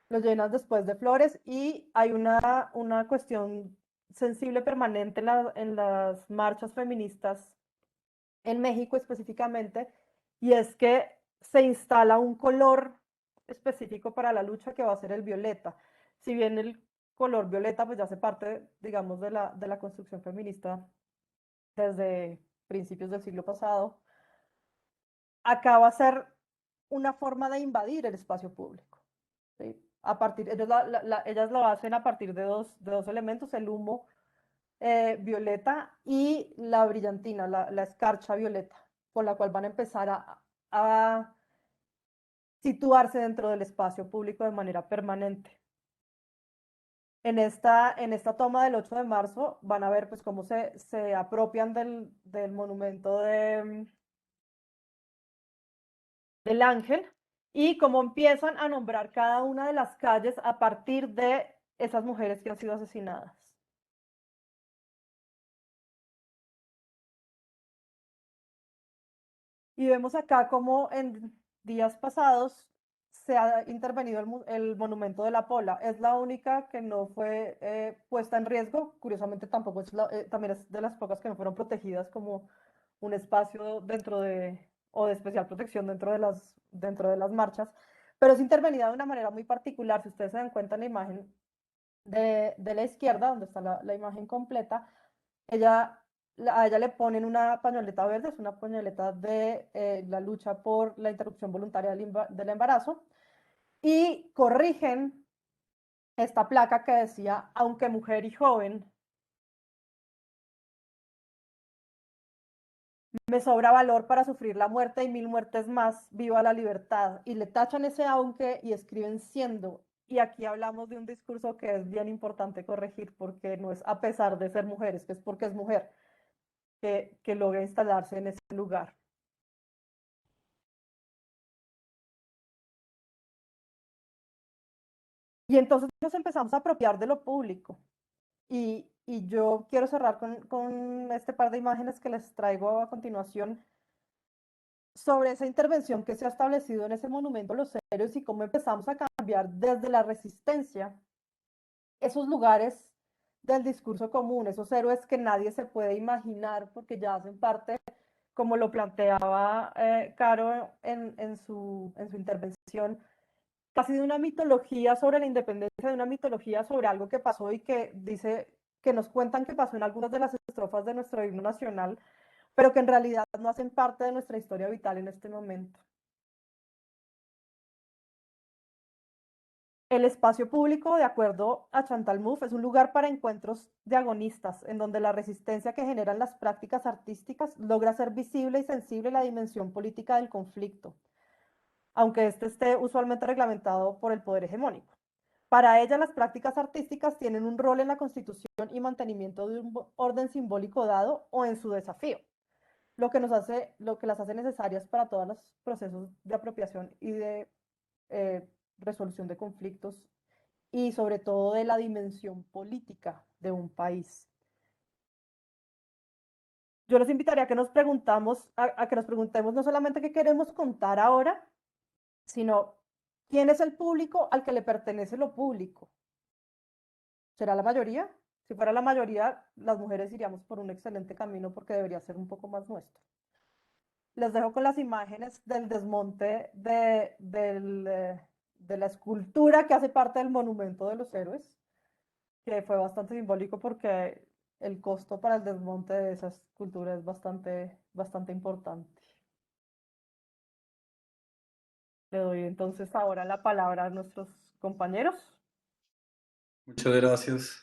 Los llenas después de flores y hay una cuestión sensible permanente en las marchas feministas en México específicamente, y es que se instala un color específico para la lucha que va a ser el violeta. Si bien el color violeta pues ya hace parte, digamos, de la construcción feminista desde principios del siglo pasado, acá va a ser una forma de invadir el espacio público. ¿Sí? Ellas lo hacen a partir de dos elementos, el humo violeta y la brillantina, la escarcha violeta, con la cual van a empezar a situarse dentro del espacio público de manera permanente. En esta toma del 8 de marzo van a ver pues cómo se apropian del monumento del ángel y cómo empiezan a nombrar cada una de las calles a partir de esas mujeres que han sido asesinadas. Y vemos acá cómo en días pasados se ha intervenido el monumento de la Pola. Es la única que no fue puesta en riesgo. Curiosamente tampoco también es de las pocas que no fueron protegidas como un espacio o de especial protección dentro de las marchas. Pero es intervenida de una manera muy particular. Si ustedes se dan cuenta en la imagen de la izquierda, donde está la imagen completa, a ella le ponen una pañoleta verde, es una pañoleta de la lucha por la interrupción voluntaria del embarazo, y corrigen esta placa que decía, aunque mujer y joven, me sobra valor para sufrir la muerte y 1000 muertes más, viva la libertad. Y le tachan ese aunque y escriben siendo. Y aquí hablamos de un discurso que es bien importante corregir porque no es a pesar de ser mujeres, que es porque es mujer que logra instalarse en ese lugar. Y entonces nos empezamos a apropiar de lo público. Y Y yo quiero cerrar con este par de imágenes que les traigo a continuación sobre esa intervención que se ha establecido en ese monumento a los héroes y cómo empezamos a cambiar desde la resistencia esos lugares del discurso común, esos héroes que nadie se puede imaginar porque ya hacen parte, como lo planteaba Caro en su intervención, casi de una mitología sobre la independencia, de una mitología sobre algo que pasó y que dice, que nos cuentan que pasó en algunas de las estrofas de nuestro himno nacional, pero que en realidad no hacen parte de nuestra historia vital en este momento. El espacio público, de acuerdo a Chantal Mouffe, es un lugar para encuentros de agonistas, en donde la resistencia que generan las prácticas artísticas logra ser visible y sensible la dimensión política del conflicto, aunque este esté usualmente reglamentado por el poder hegemónico. Para ella, las prácticas artísticas tienen un rol en la constitución y mantenimiento de un orden simbólico dado o en su desafío, lo que las hace necesarias para todos los procesos de apropiación y de resolución de conflictos y sobre todo de la dimensión política de un país. Yo les invitaría a que a que nos preguntemos no solamente qué queremos contar ahora, sino quién es el público al que le pertenece lo público. ¿Será la mayoría? Si fuera la mayoría, las mujeres iríamos por un excelente camino porque debería ser un poco más nuestro. Les dejo con las imágenes del desmonte de la escultura que hace parte del monumento de los héroes, que fue bastante simbólico porque el costo para el desmonte de esa escultura es bastante importante. Le doy entonces ahora la palabra a nuestros compañeros. Muchas gracias.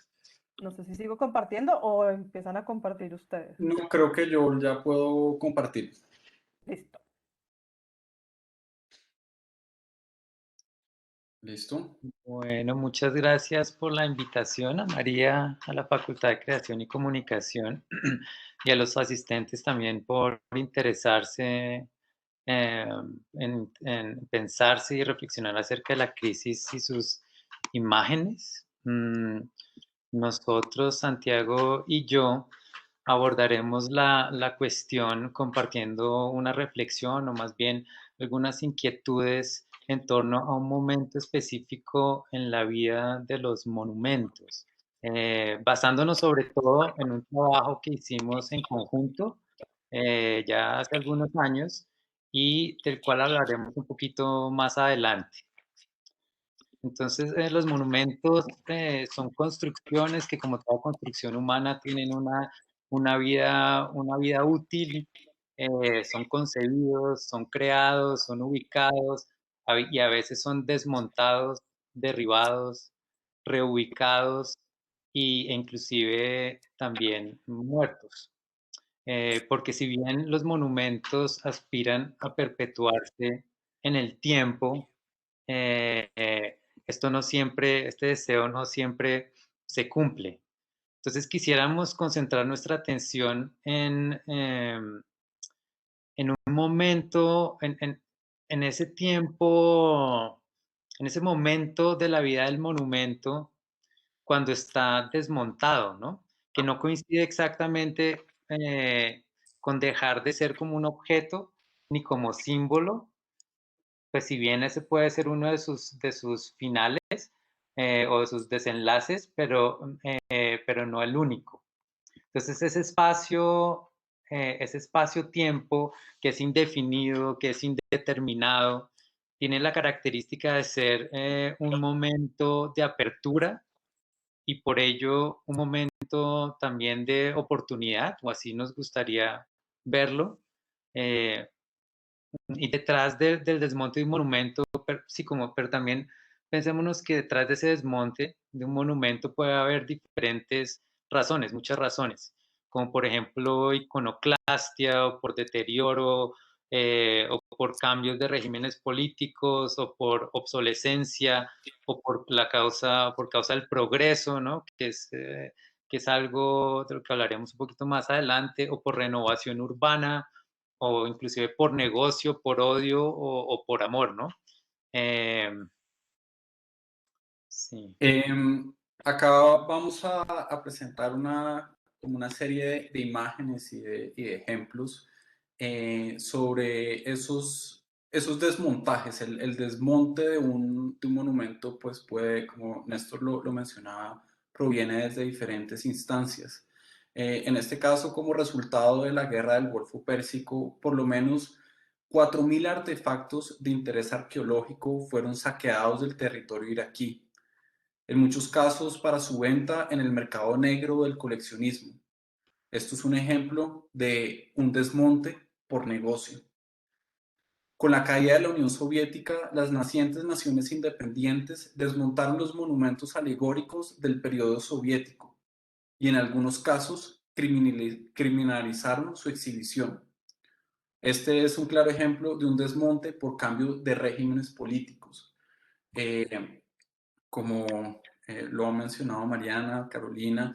No sé si sigo compartiendo o empiezan a compartir ustedes. No, creo que yo ya puedo compartir. Listo. ¿Listo? Bueno, muchas gracias por la invitación a María, a la Facultad de Creación y Comunicación y a los asistentes también por interesarse en pensarse y reflexionar acerca de la crisis y sus imágenes. Nosotros, Santiago y yo, abordaremos la cuestión compartiendo una reflexión o más bien algunas inquietudes en torno a un momento específico en la vida de los monumentos, basándonos sobre todo en un trabajo que hicimos en conjunto ya hace algunos años y del cual hablaremos un poquito más adelante. Entonces, los monumentos son construcciones que, como toda construcción humana, tienen una vida útil, son concebidos, son creados, son ubicados y a veces son desmontados, derribados, reubicados e inclusive también muertos. Porque si bien los monumentos aspiran a perpetuarse en el tiempo, esto no siempre, este deseo no siempre se cumple. Entonces quisiéramos concentrar nuestra atención en un momento, en ese tiempo, en ese momento de la vida del monumento cuando está desmontado, ¿no? Que no coincide exactamente con dejar de ser como un objeto ni como símbolo, pues si bien ese puede ser uno de sus finales o de sus desenlaces, pero no el único. Entonces ese espacio-tiempo que es indefinido, que es indeterminado, tiene la característica de ser un momento de apertura y por ello un momento también de oportunidad, o así nos gustaría verlo. Eh, y detrás del desmonte de un monumento, sí, pero también pensémonos que detrás de ese desmonte de un monumento puede haber diferentes razones, muchas razones, como por ejemplo iconoclastia o por deterioro o por cambios de regímenes políticos o por obsolescencia o por causa del progreso, ¿no? Que es algo de lo que hablaremos un poquito más adelante, o por renovación urbana, o inclusive por negocio, por odio o por amor, ¿no? Sí. Acá vamos a presentar como una serie de imágenes y de ejemplos sobre esos desmontajes. El desmonte de de un monumento, pues puede, como Néstor lo mencionaba, proviene desde diferentes instancias. En este caso, como resultado de la guerra del Golfo Pérsico, por lo menos 4.000 artefactos de interés arqueológico fueron saqueados del territorio iraquí, en muchos casos para su venta en el mercado negro del coleccionismo. Esto es un ejemplo de un desmonte por negocio. Con la caída de la Unión Soviética, las nacientes naciones independientes desmontaron los monumentos alegóricos del periodo soviético y en algunos casos criminalizaron su exhibición. Este es un claro ejemplo de un desmonte por cambio de regímenes políticos. Como lo ha mencionado Mariana, Carolina,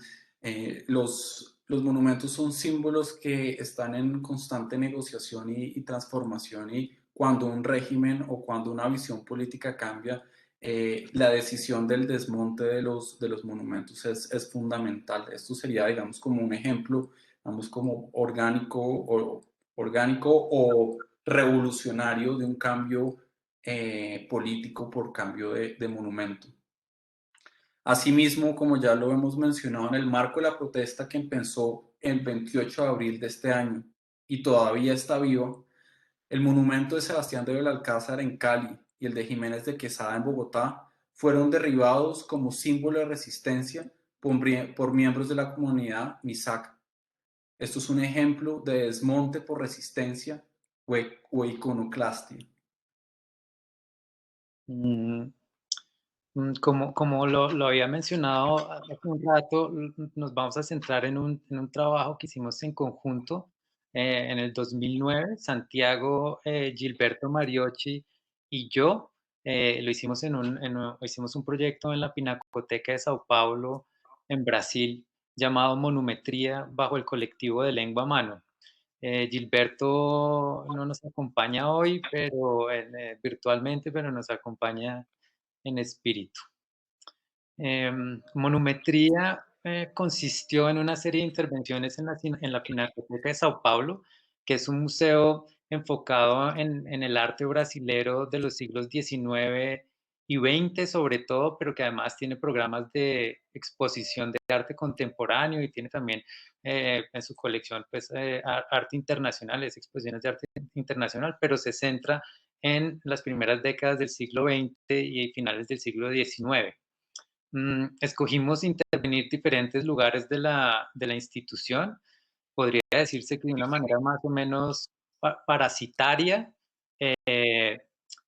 los monumentos son símbolos que están en constante negociación y transformación, y cuando un régimen o cuando una visión política cambia, la decisión del desmonte de los monumentos es fundamental. Esto sería, digamos, como un ejemplo, digamos, como orgánico o revolucionario de un cambio político por cambio de monumento. Asimismo, como ya lo hemos mencionado, en el marco de la protesta que empezó el 28 de abril de este año y todavía está vivo, el monumento de Sebastián de Belalcázar en Cali y el de Jiménez de Quesada en Bogotá fueron derribados como símbolo de resistencia por miembros de la comunidad Misak. Esto es un ejemplo de desmonte por resistencia o iconoclastia. Mm, como lo había mencionado hace un rato, nos vamos a centrar en un trabajo que hicimos en conjunto en el 2009, Santiago, Gilberto Mariocci y yo. Lo hicimos hicimos un proyecto en la Pinacoteca de Sao Paulo, en Brasil, llamado Monumetría, bajo el colectivo de Lengua a Mano. Gilberto no nos acompaña hoy, pero virtualmente, pero nos acompaña en espíritu. Monumetría consistió en una serie de intervenciones en la Pinacoteca de Sao Paulo, que es un museo enfocado en el arte brasilero de los siglos XIX y XX sobre todo, pero que además tiene programas de exposición de arte contemporáneo y tiene también en su colección pues, arte internacional, es exposiciones de arte internacional, pero se centra en las primeras décadas del siglo XX y finales del siglo XIX. Escogimos intervenir diferentes lugares de la institución. Podría decirse que de una manera más o menos parasitaria, eh,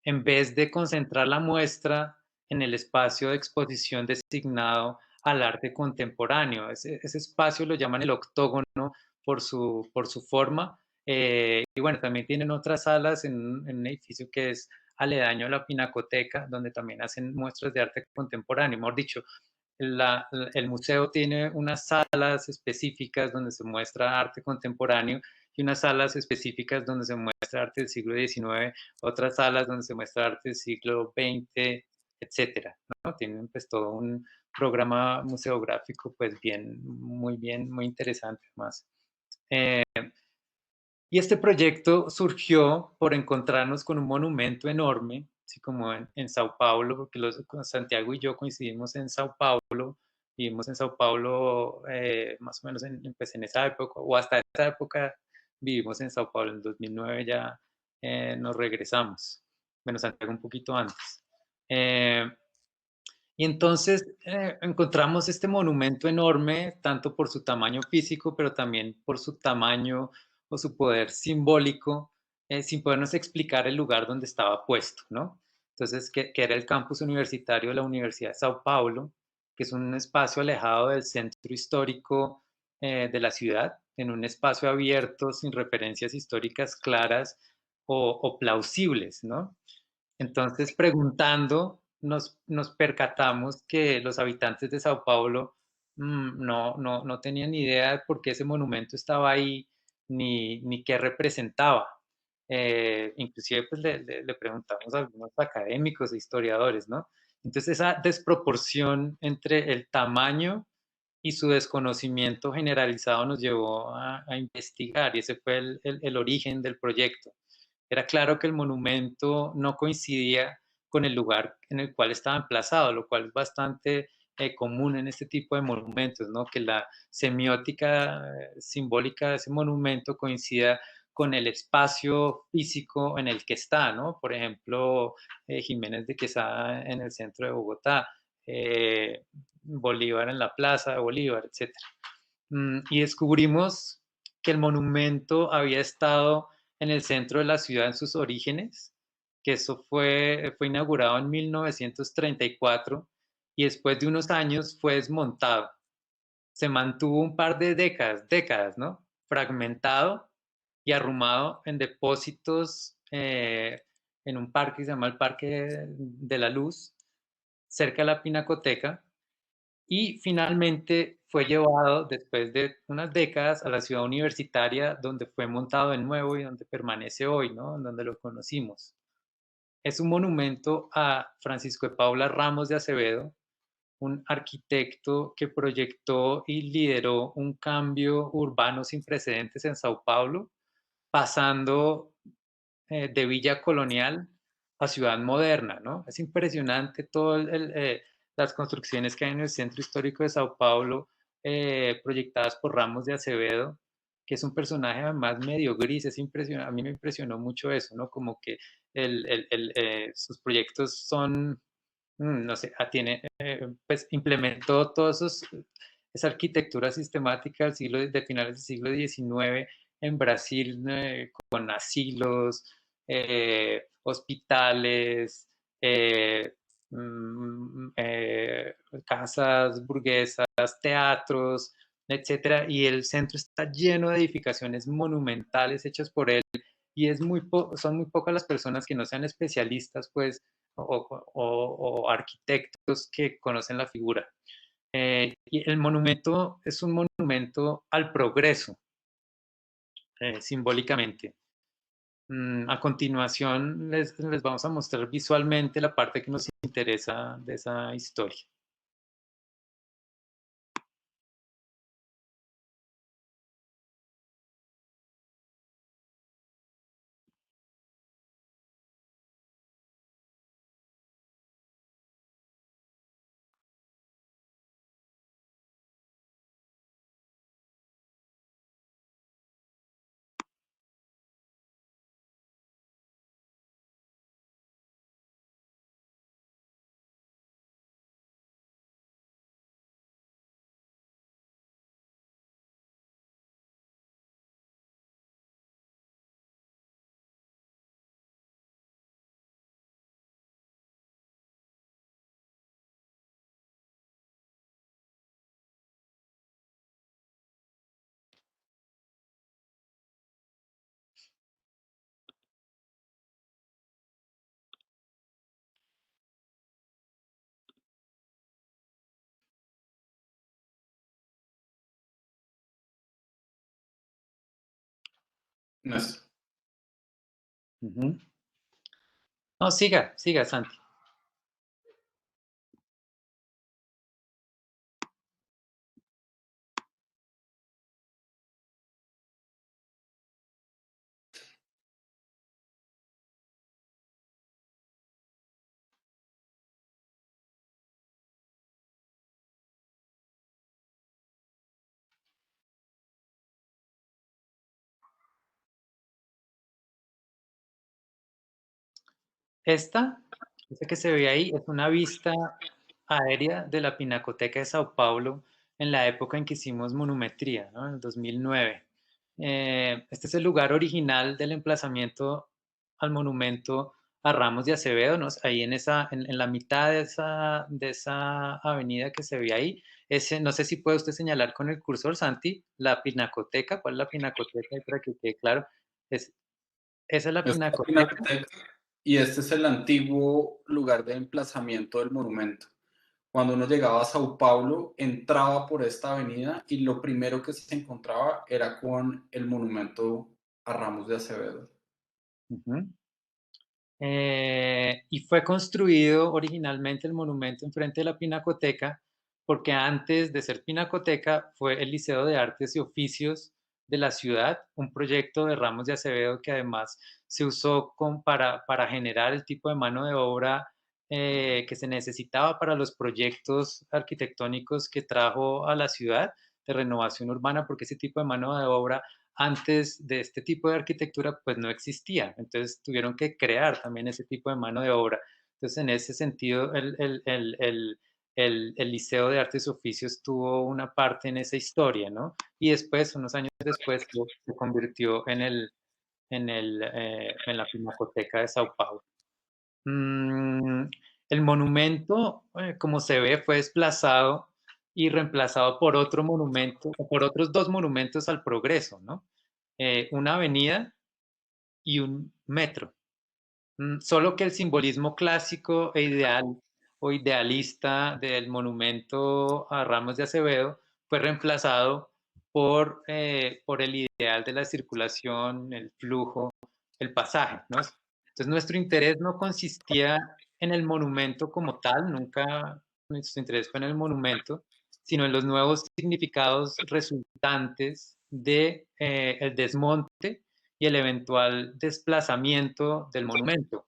en vez de concentrar la muestra en el espacio de exposición designado al arte contemporáneo. Ese espacio lo llaman el octógono por su forma. Y bueno, también tienen otras salas en un edificio que es aledaño a la Pinacoteca, donde también hacen muestras de arte contemporáneo. Mejor dicho, el museo tiene unas salas específicas donde se muestra arte contemporáneo y unas salas específicas donde se muestra arte del siglo XIX, otras salas donde se muestra arte del siglo XX, etcétera, ¿no? Tienen pues todo un programa museográfico pues bien, muy interesante más. Y este proyecto surgió por encontrarnos con un monumento enorme, así como en Sao Paulo, porque Santiago y yo coincidimos en Sao Paulo, vivimos en Sao Paulo más o menos pues en esa época, o hasta esa época vivimos en Sao Paulo, en 2009 ya nos regresamos, bueno, Santiago un poquito antes. Y entonces encontramos este monumento enorme, tanto por su tamaño físico, pero también por su tamaño o su poder simbólico, sin podernos explicar el lugar donde estaba puesto, ¿no? Entonces, que era el campus universitario de la Universidad de Sao Paulo, que es un espacio alejado del centro histórico de la ciudad, en un espacio abierto, sin referencias históricas claras o plausibles, ¿no? Entonces, preguntando, nos percatamos que los habitantes de Sao Paulo no tenían ni idea de por qué ese monumento estaba ahí, ni qué representaba. Inclusive, pues le preguntamos a algunos académicos e historiadores, ¿no? Entonces esa desproporción entre el tamaño y su desconocimiento generalizado nos llevó a investigar, y ese fue el origen del proyecto. Era claro que el monumento no coincidía con el lugar en el cual estaba emplazado, lo cual es bastante común en este tipo de monumentos, ¿no? Que la semiótica simbólica de ese monumento coincida con el espacio físico en el que está, ¿no? Por ejemplo, Jiménez de Quesada en el centro de Bogotá, Bolívar en la Plaza de Bolívar, etc. Y descubrimos que el monumento había estado en el centro de la ciudad en sus orígenes, que eso fue inaugurado en 1934 y después de unos años fue desmontado. Se mantuvo un par de décadas, ¿no? Fragmentado y arrumado en depósitos en un parque que se llama el Parque de la Luz, cerca de la Pinacoteca, y finalmente fue llevado después de unas décadas a la ciudad universitaria, donde fue montado de nuevo y donde permanece hoy, ¿no? En donde lo conocimos. Es un monumento a Francisco de Paula Ramos de Acevedo, un arquitecto que proyectó y lideró un cambio urbano sin precedentes en Sao Paulo, pasando de villa colonial a ciudad moderna, ¿no? Es impresionante todas las construcciones que hay en el centro histórico de Sao Paulo, proyectadas por Ramos de Acevedo, que es un personaje además medio gris. Es impresionante, a mí me impresionó mucho eso, ¿no? Como que sus proyectos son, no sé, tiene, pues implementó todos esa arquitectura sistemática de finales del siglo XIX en Brasil, con asilos, hospitales, casas burguesas, teatros, etcétera, y el centro está lleno de edificaciones monumentales hechas por él, y son muy pocas las personas que no sean especialistas, pues, o arquitectos que conocen la figura. Y el monumento es un monumento al progreso, simbólicamente. A continuación les vamos a mostrar visualmente la parte que nos interesa de esa historia. Nuestro. No, siga, Santi. Esta que se ve ahí es una vista aérea de la Pinacoteca de Sao Paulo en la época en que hicimos monumetría, ¿no? En el 2009. Este es el lugar original del emplazamiento al monumento a Ramos de Acevedo, ¿no? Ahí en la mitad de esa avenida que se ve ahí. No sé si puede usted señalar con el cursor, Santi, la Pinacoteca. ¿Cuál es la Pinacoteca? Para que quede claro. Esa es la Esta es la Pinacoteca. Pinacoteca, y este es el antiguo lugar de emplazamiento del monumento. Cuando uno llegaba a Sao Paulo, entraba por esta avenida y lo primero que se encontraba era con el monumento a Ramos de Acevedo. Y fue construido originalmente el monumento enfrente de la Pinacoteca, porque antes de ser Pinacoteca fue el Liceo de Artes y Oficios de la ciudad, un proyecto de Ramos de Acevedo que además se usó para generar el tipo de mano de obra que se necesitaba para los proyectos arquitectónicos que trajo a la ciudad de renovación urbana, porque ese tipo de mano de obra antes de este tipo de arquitectura pues no existía. Entonces tuvieron que crear también ese tipo de mano de obra. Entonces en ese sentido el Liceo de Artes y Oficios tuvo una parte en esa historia, ¿no? Y después, unos años después, se convirtió en la Pinacoteca de Sao Paulo. El monumento, como se ve, fue desplazado y reemplazado por otro monumento, o por otros dos monumentos al progreso, ¿no? Una avenida y un metro. Solo que el simbolismo clásico e ideal o idealista del monumento a Ramos de Acevedo fue reemplazado por el ideal de la circulación, el flujo, el pasaje, ¿no? Entonces nuestro interés no consistía en el monumento como tal, nunca nuestro interés fue en el monumento, sino en los nuevos significados resultantes de el desmonte y el eventual desplazamiento del monumento.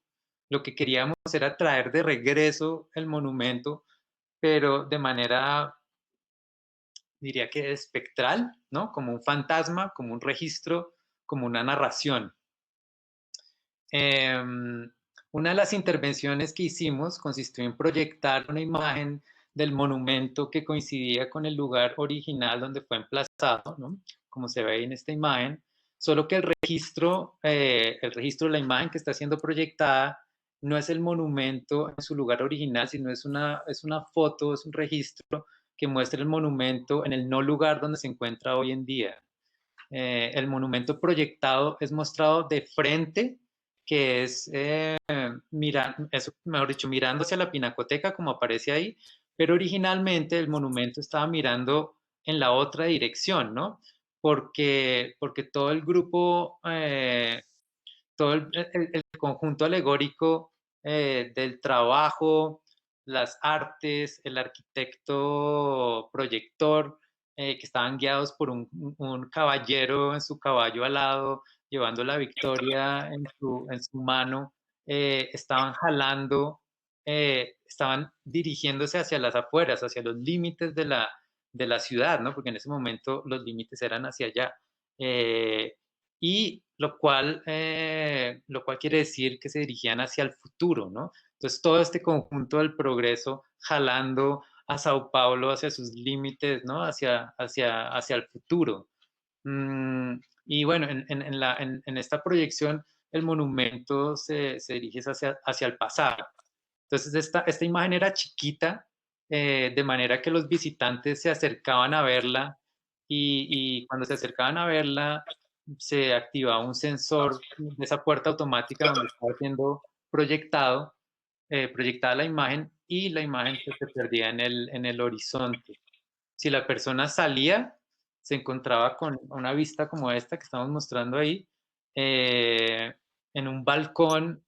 Lo que queríamos era traer de regreso el monumento, pero de manera, diría que espectral, ¿no? Como un fantasma, como un registro, como una narración. Una de las intervenciones que hicimos consistió en proyectar una imagen del monumento que coincidía con el lugar original donde fue emplazado, ¿no? Como se ve ahí en esta imagen, solo que el registro de la imagen que está siendo proyectada no es el monumento en su lugar original, sino es una foto, es un registro que muestra el monumento en el no lugar donde se encuentra hoy en día. El monumento proyectado es mostrado de frente, que es, mejor dicho, mirando hacia la Pinacoteca, como aparece ahí, pero originalmente el monumento estaba mirando en la otra dirección, ¿no? Porque todo el grupo, todo el conjunto alegórico del trabajo, las artes, el arquitecto proyector, que estaban guiados por un caballero en su caballo alado, llevando la victoria en su mano, estaban jalando, estaban dirigiéndose hacia las afueras, hacia los límites de la ciudad, ¿no? Porque en ese momento los límites eran hacia allá. Y lo cual quiere decir que se dirigían hacia el futuro, ¿no? Entonces todo este conjunto del progreso jalando a Sao Paulo hacia sus límites, ¿no? Hacia el futuro. Y bueno, en esta proyección el monumento se dirige hacia el pasado. Entonces esta imagen era chiquita, de manera que los visitantes se acercaban a verla y cuando se acercaban a verla se activaba un sensor de esa puerta automática donde estaba siendo proyectada la imagen y la imagen se perdía en el horizonte. Si la persona salía, se encontraba con una vista como esta que estamos mostrando ahí, en un balcón,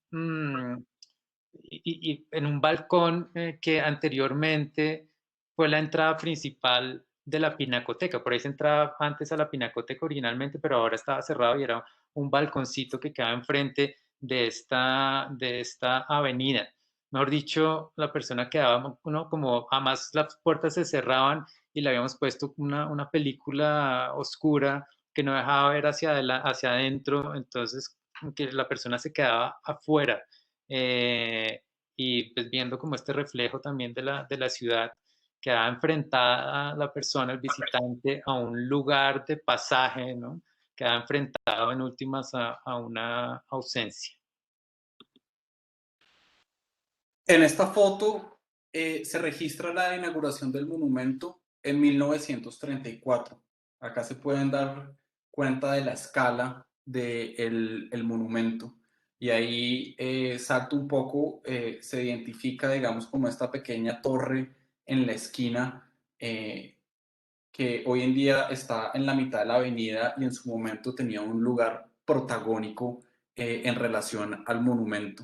y en un balcón que anteriormente fue la entrada principal de la Pinacoteca. Por ahí se entraba antes a la Pinacoteca originalmente, pero ahora estaba cerrado y era un balconcito que quedaba enfrente de esta avenida. Mejor dicho, la persona quedaba, ¿no? Como además las puertas se cerraban y le habíamos puesto una película oscura que no dejaba ver hacia adentro, entonces que la persona se quedaba afuera. Y pues viendo como este reflejo también de la ciudad, queda enfrentada la persona, el visitante, a un lugar de pasaje, ¿no? Queda enfrentado en últimas a una ausencia. En esta foto se registra la inauguración del monumento en 1934. Acá se pueden dar cuenta de la escala del monumento. Y ahí salto un poco, se identifica, digamos, como esta pequeña torre en la esquina que hoy en día está en la mitad de la avenida y en su momento tenía un lugar protagónico en relación al monumento.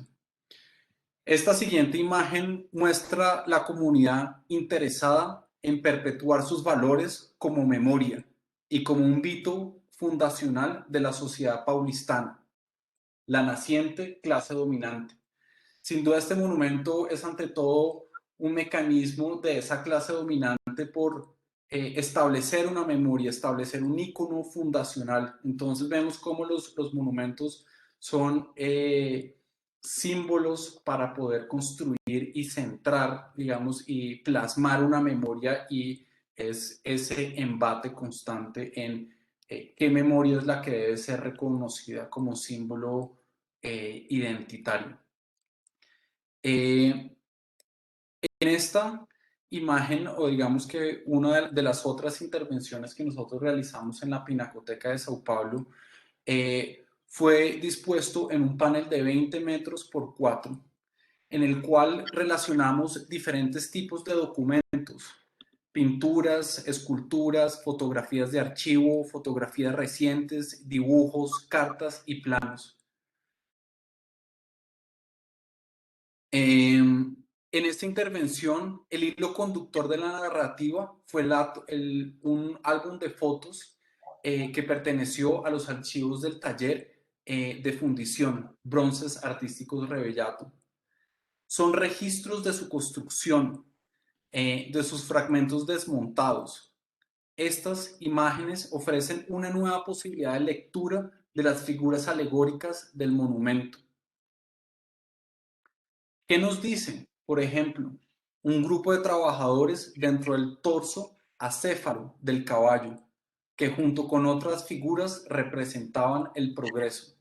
Esta siguiente imagen muestra la comunidad interesada en perpetuar sus valores como memoria y como un mito fundacional de la sociedad paulistana, la naciente clase dominante. Sin duda este monumento es ante todo un mecanismo de esa clase dominante por establecer una memoria, establecer un ícono fundacional. Entonces vemos cómo los monumentos son símbolos para poder construir y centrar, digamos, y plasmar una memoria, y es ese embate constante en qué memoria es la que debe ser reconocida como símbolo identitario. En esta imagen, o digamos que una de las otras intervenciones que nosotros realizamos en la Pinacoteca de Sao Paulo, fue dispuesto en un panel de 20 metros por 4, en el cual relacionamos diferentes tipos de documentos: pinturas, esculturas, fotografías de archivo, fotografías recientes, dibujos, cartas y planos. En esta intervención, el hilo conductor de la narrativa fue un álbum de fotos que perteneció a los archivos del taller de fundición Bronces Artísticos Rebellato. Son registros de su construcción, de sus fragmentos desmontados. Estas imágenes ofrecen una nueva posibilidad de lectura de las figuras alegóricas del monumento. ¿Qué nos dice? Por ejemplo, un grupo de trabajadores dentro del torso acéfalo del caballo, que junto con otras figuras representaban el progreso.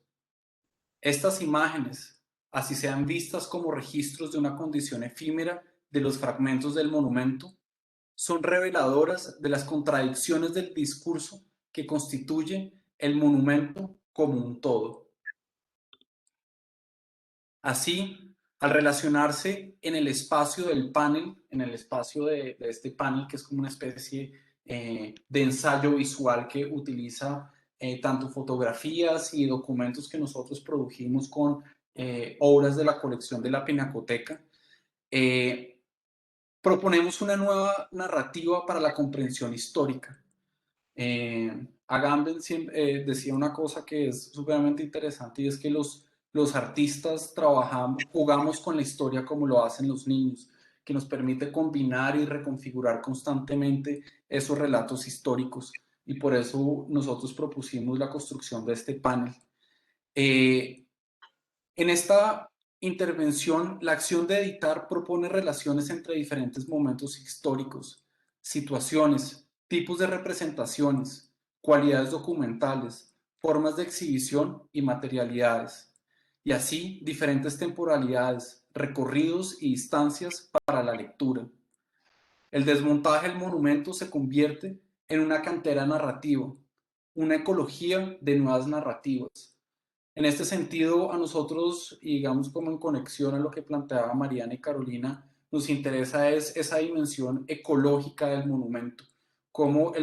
Estas imágenes, así sean vistas como registros de una condición efímera de los fragmentos del monumento, son reveladoras de las contradicciones del discurso que constituye el monumento como un todo. Así, al relacionarse en el espacio del panel, en el espacio de este panel, que es como una especie de ensayo visual que utiliza tanto fotografías y documentos que nosotros produjimos con obras de la colección de la Pinacoteca, proponemos una nueva narrativa para la comprensión histórica. Agamben decía una cosa que es supremamente interesante, y es que los artistas jugamos con la historia como lo hacen los niños, que nos permite combinar y reconfigurar constantemente esos relatos históricos, y por eso nosotros propusimos la construcción de este panel. En esta intervención, la acción de editar propone relaciones entre diferentes momentos históricos, situaciones, tipos de representaciones, cualidades documentales, formas de exhibición y materialidades, y así diferentes temporalidades, recorridos y distancias para la lectura. El desmontaje del monumento se convierte en una cantera narrativa, una ecología de nuevas narrativas. En este sentido, a nosotros, y digamos como en conexión a lo que planteaba Mariana y Carolina, nos interesa es esa dimensión ecológica del monumento, cómo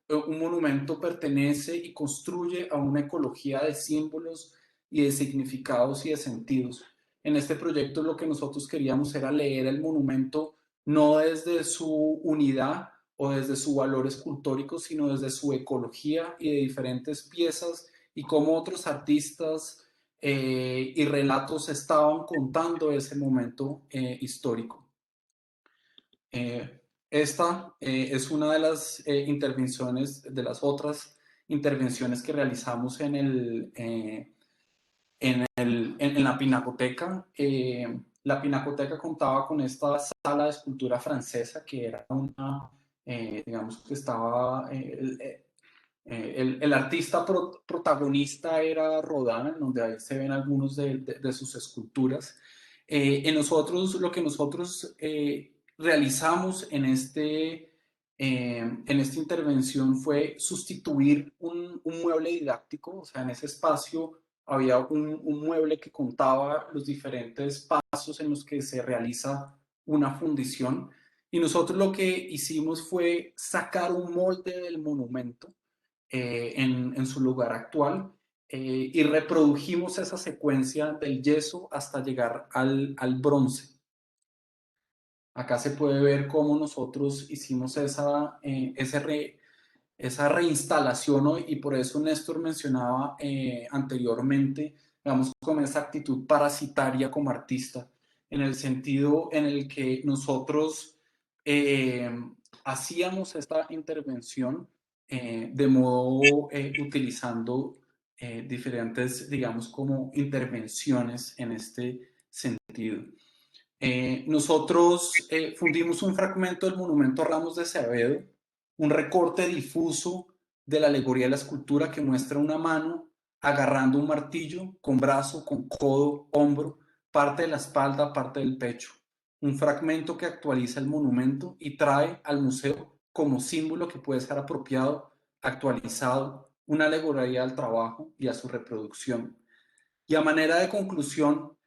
un monumento pertenece y construye a una ecología de símbolos y de significados y de sentidos. En este proyecto lo que nosotros queríamos era leer el monumento no desde su unidad o desde su valor escultórico, sino desde su ecología y de diferentes piezas, y cómo otros artistas y relatos estaban contando ese momento histórico. Esta es una de las intervenciones, de las otras intervenciones que realizamos en la Pinacoteca. La Pinacoteca contaba con esta sala de escultura francesa, que era una, digamos que estaba... el artista protagonista era Rodin, en donde ahí se ven algunos de sus esculturas. Lo que nosotros realizamos en esta intervención fue sustituir un mueble didáctico. O sea, en ese espacio había un mueble que contaba los diferentes pasos en los que se realiza una fundición, y nosotros lo que hicimos fue sacar un molde del monumento en su lugar actual, y reprodujimos esa secuencia del yeso hasta llegar al bronce. Acá se puede ver cómo nosotros hicimos esa reinstalación hoy, y por eso Néstor mencionaba anteriormente, digamos, con esa actitud parasitaria como artista, en el sentido en el que nosotros hacíamos esta intervención de modo utilizando diferentes, digamos, como intervenciones en este sentido. Nosotros fundimos un fragmento del monumento a Ramos de Acevedo, un recorte difuso de la alegoría de la escultura que muestra una mano agarrando un martillo con brazo, con codo, hombro, parte de la espalda, parte del pecho. Un fragmento que actualiza el monumento y trae al museo como símbolo que puede ser apropiado, actualizado, una alegoría al trabajo y a su reproducción. Y a manera de conclusión,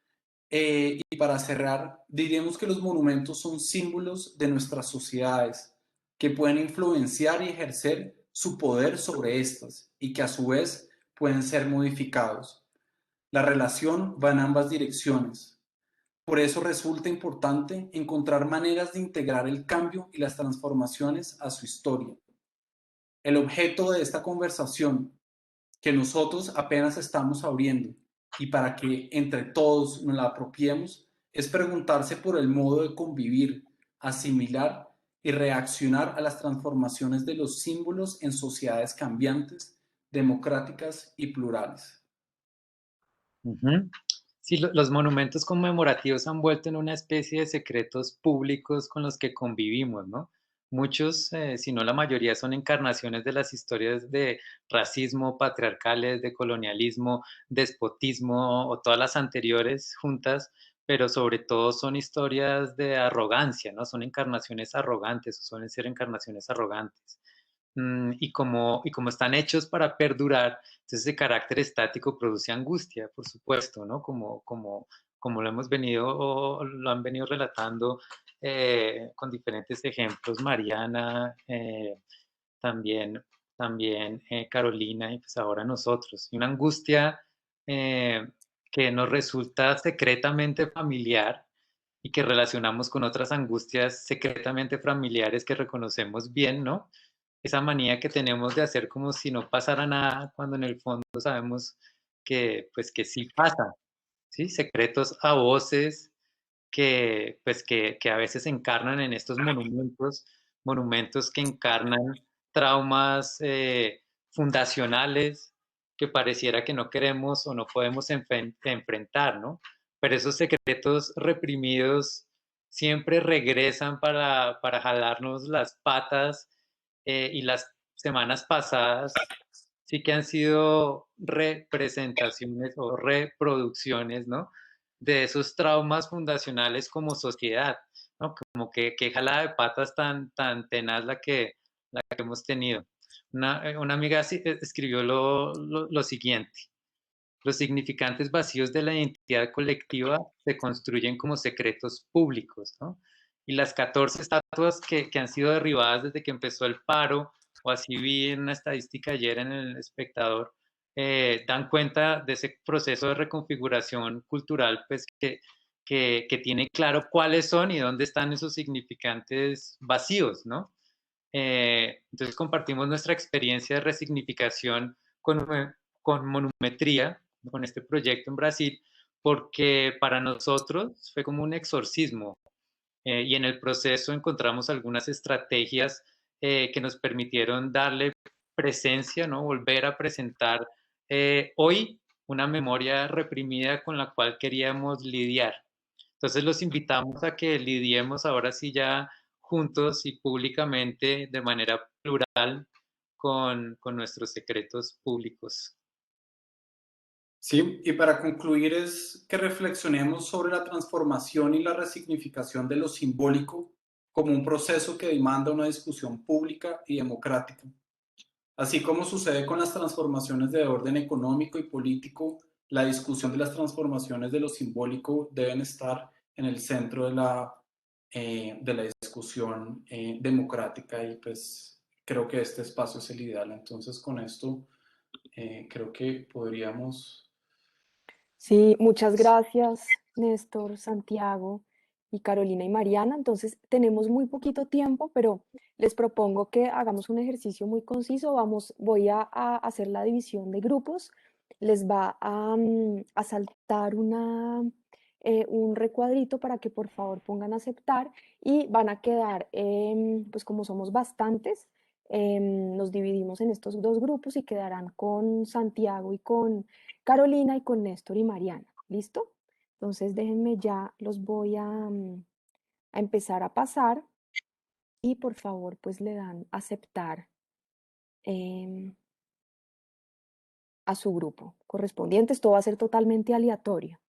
y para cerrar, diríamos que los monumentos son símbolos de nuestras sociedades que pueden influenciar y ejercer su poder sobre estas y que a su vez pueden ser modificados. La relación va en ambas direcciones. Por eso resulta importante encontrar maneras de integrar el cambio y las transformaciones a su historia. El objeto de esta conversación, que nosotros apenas estamos abriendo, y para que entre todos nos la apropiemos, es preguntarse por el modo de convivir, asimilar y reaccionar a las transformaciones de los símbolos en sociedades cambiantes, democráticas y plurales. Ujú. Sí, los monumentos conmemorativos han vuelto en una especie de secretos públicos con los que convivimos, ¿no? Muchos, si no la mayoría, son encarnaciones de las historias de racismo, patriarcales, de colonialismo, despotismo o todas las anteriores juntas, pero sobre todo son historias de arrogancia, ¿no? Son encarnaciones arrogantes, o suelen ser encarnaciones arrogantes. Y como están hechos para perdurar, entonces ese carácter estático produce angustia, por supuesto, ¿no? Como lo hemos venido, o lo han venido relatando con diferentes ejemplos, Mariana, también, también Carolina y pues ahora nosotros. Y una angustia eh, que nos resulta secretamente familiar y que relacionamos con otras angustias secretamente familiares que reconocemos bien, ¿no? Esa manía que tenemos de hacer como si no pasara nada, cuando en el fondo sabemos que, pues, que sí pasa, ¿sí? Secretos a voces que, pues, que a veces encarnan en estos monumentos, monumentos que encarnan traumas fundacionales que pareciera que no queremos o no podemos enfrentar, ¿no? Pero esos secretos reprimidos siempre regresan para jalarnos las patas, y las semanas pasadas sí que han sido representaciones o reproducciones, ¿no? De esos traumas fundacionales como sociedad, ¿no? Como que jalada de patas tan tenaz la que hemos tenido. Una amiga escribió lo siguiente: los significantes vacíos de la identidad colectiva se construyen como secretos públicos, ¿no? Y las 14 estatuas que han sido derribadas desde que empezó el paro, o así vi en una estadística ayer en El Espectador, dan cuenta de ese proceso de reconfiguración cultural, pues que tiene claro cuáles son y dónde están esos significantes vacíos, ¿no? Entonces compartimos nuestra experiencia de resignificación con monumetría, con este proyecto en Brasil, porque para nosotros fue como un exorcismo, y en el proceso encontramos algunas estrategias que nos permitieron darle presencia, ¿no? Volver a presentar hoy una memoria reprimida con la cual queríamos lidiar. Entonces los invitamos a que lidiemos ahora sí ya juntos y públicamente de manera plural con nuestros secretos públicos. Sí, y para concluir es que reflexionemos sobre la transformación y la resignificación de lo simbólico como un proceso que demanda una discusión pública y democrática. Así como sucede con las transformaciones de orden económico y político, la discusión de las transformaciones de lo simbólico deben estar en el centro de la discusión democrática, y pues creo que este espacio es el ideal. Entonces con esto Creo que podríamos... Sí, muchas gracias, Néstor, Santiago y Carolina y Mariana. Entonces, tenemos muy poquito tiempo, pero les propongo que hagamos un ejercicio muy conciso. Voy a hacer la división de grupos. Les va a saltar un recuadrito para que por favor pongan aceptar y van a quedar, pues como somos bastantes, nos dividimos en estos dos grupos y quedarán con Santiago y con Carolina y con Néstor y Mariana. ¿Listo? Entonces déjenme ya, los voy a empezar a pasar y por favor pues le dan aceptar em, a su grupo correspondiente. Esto va a ser totalmente aleatorio.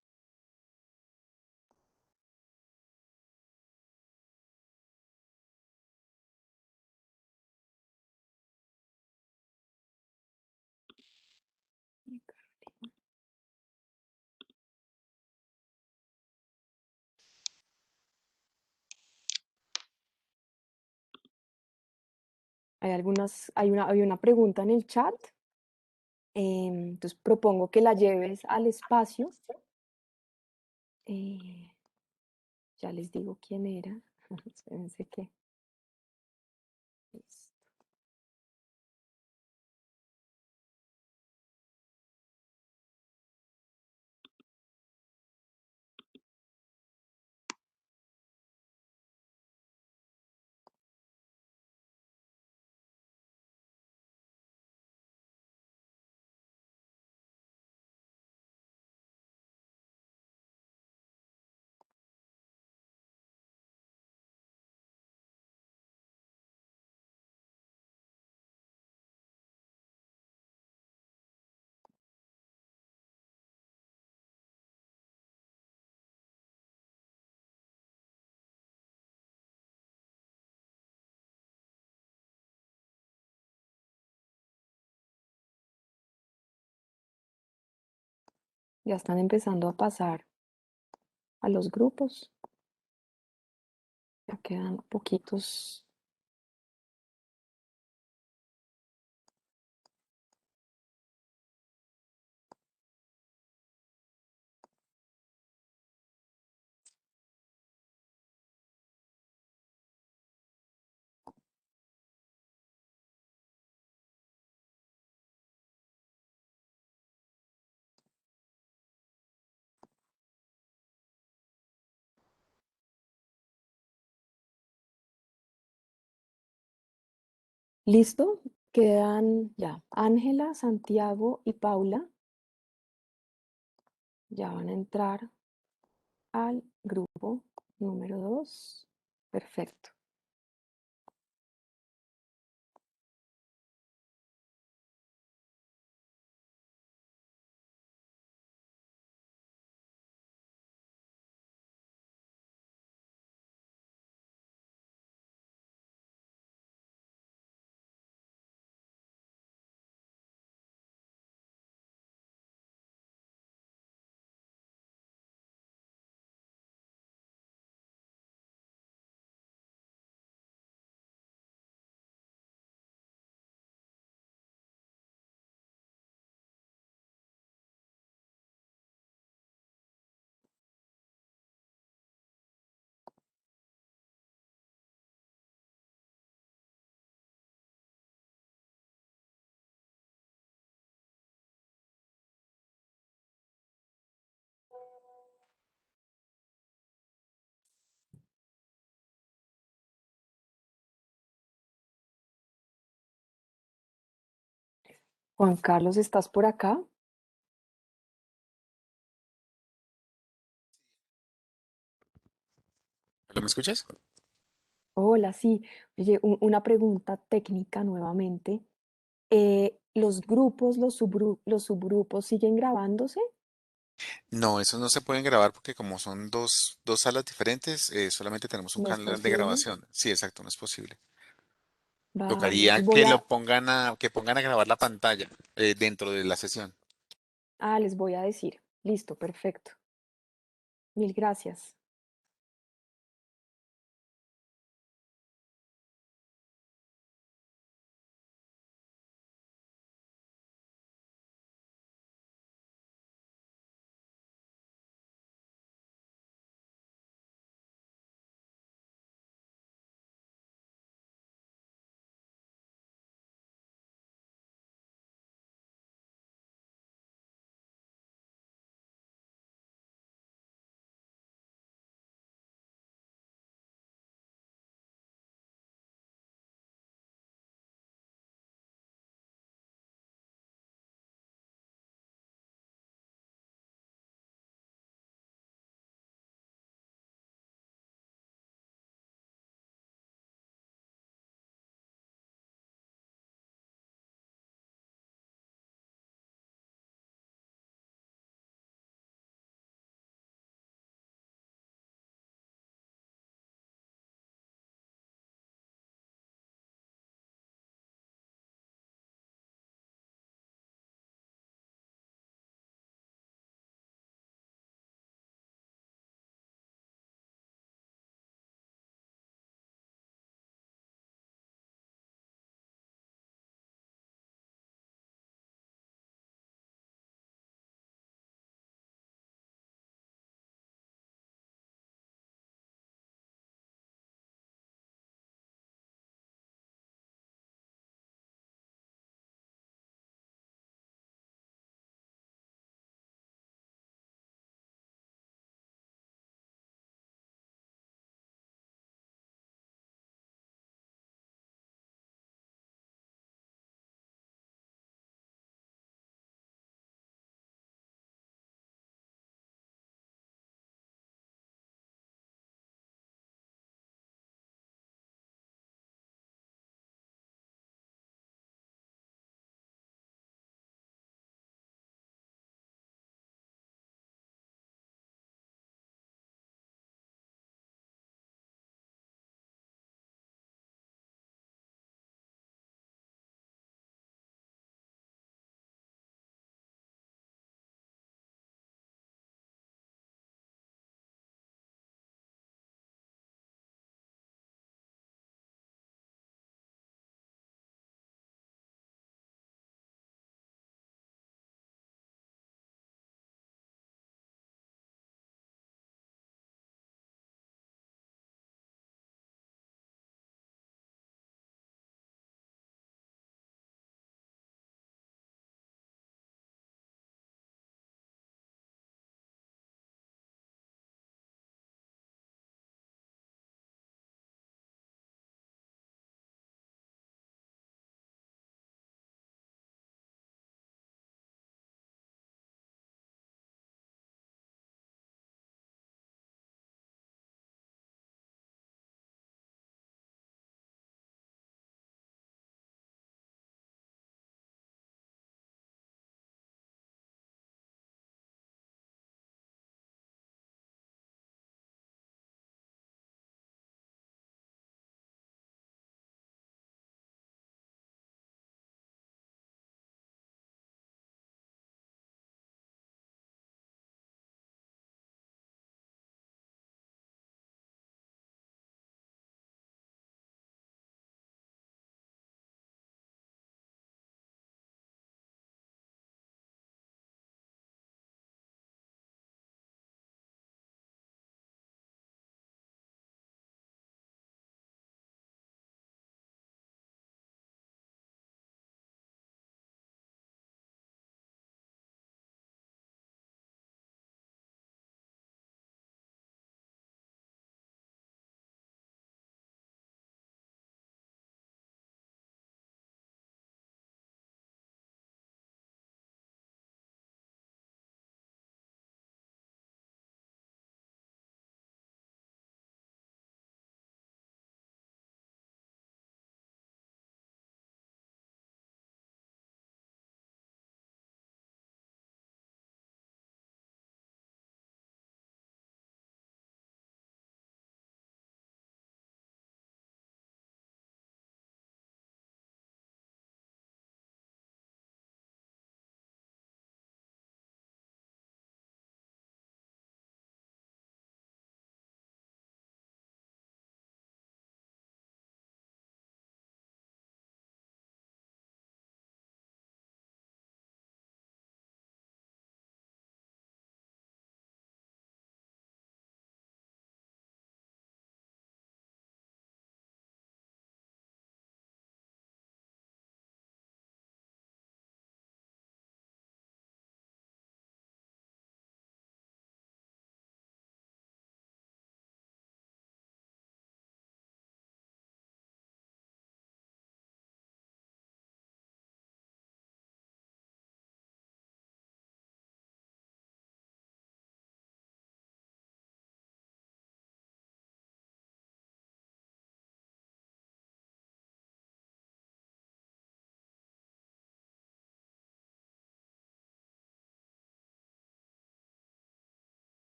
Hay una pregunta en el chat. Entonces propongo que la lleves al espacio. Eh, ya les digo quién era. Espérense que. Listo. Ya están empezando a pasar a los grupos. Ya quedan poquitos. ¿Listo? Quedan ya Ángela, Santiago y Paula. Ya van a entrar al grupo número 2. Perfecto. Juan Carlos, ¿estás por acá? ¿Lo me escuchas? Hola, sí. Oye, una pregunta técnica nuevamente. ¿Los subgrupos siguen grabándose? No, esos no se pueden grabar porque como son dos salas diferentes, solamente tenemos un ¿No es canal de posible? grabación. Sí, exacto, no es posible. Vale, Tocaría entonces que pongan a grabar la pantalla dentro de la sesión. les voy a decir. Listo, perfecto. Mil gracias.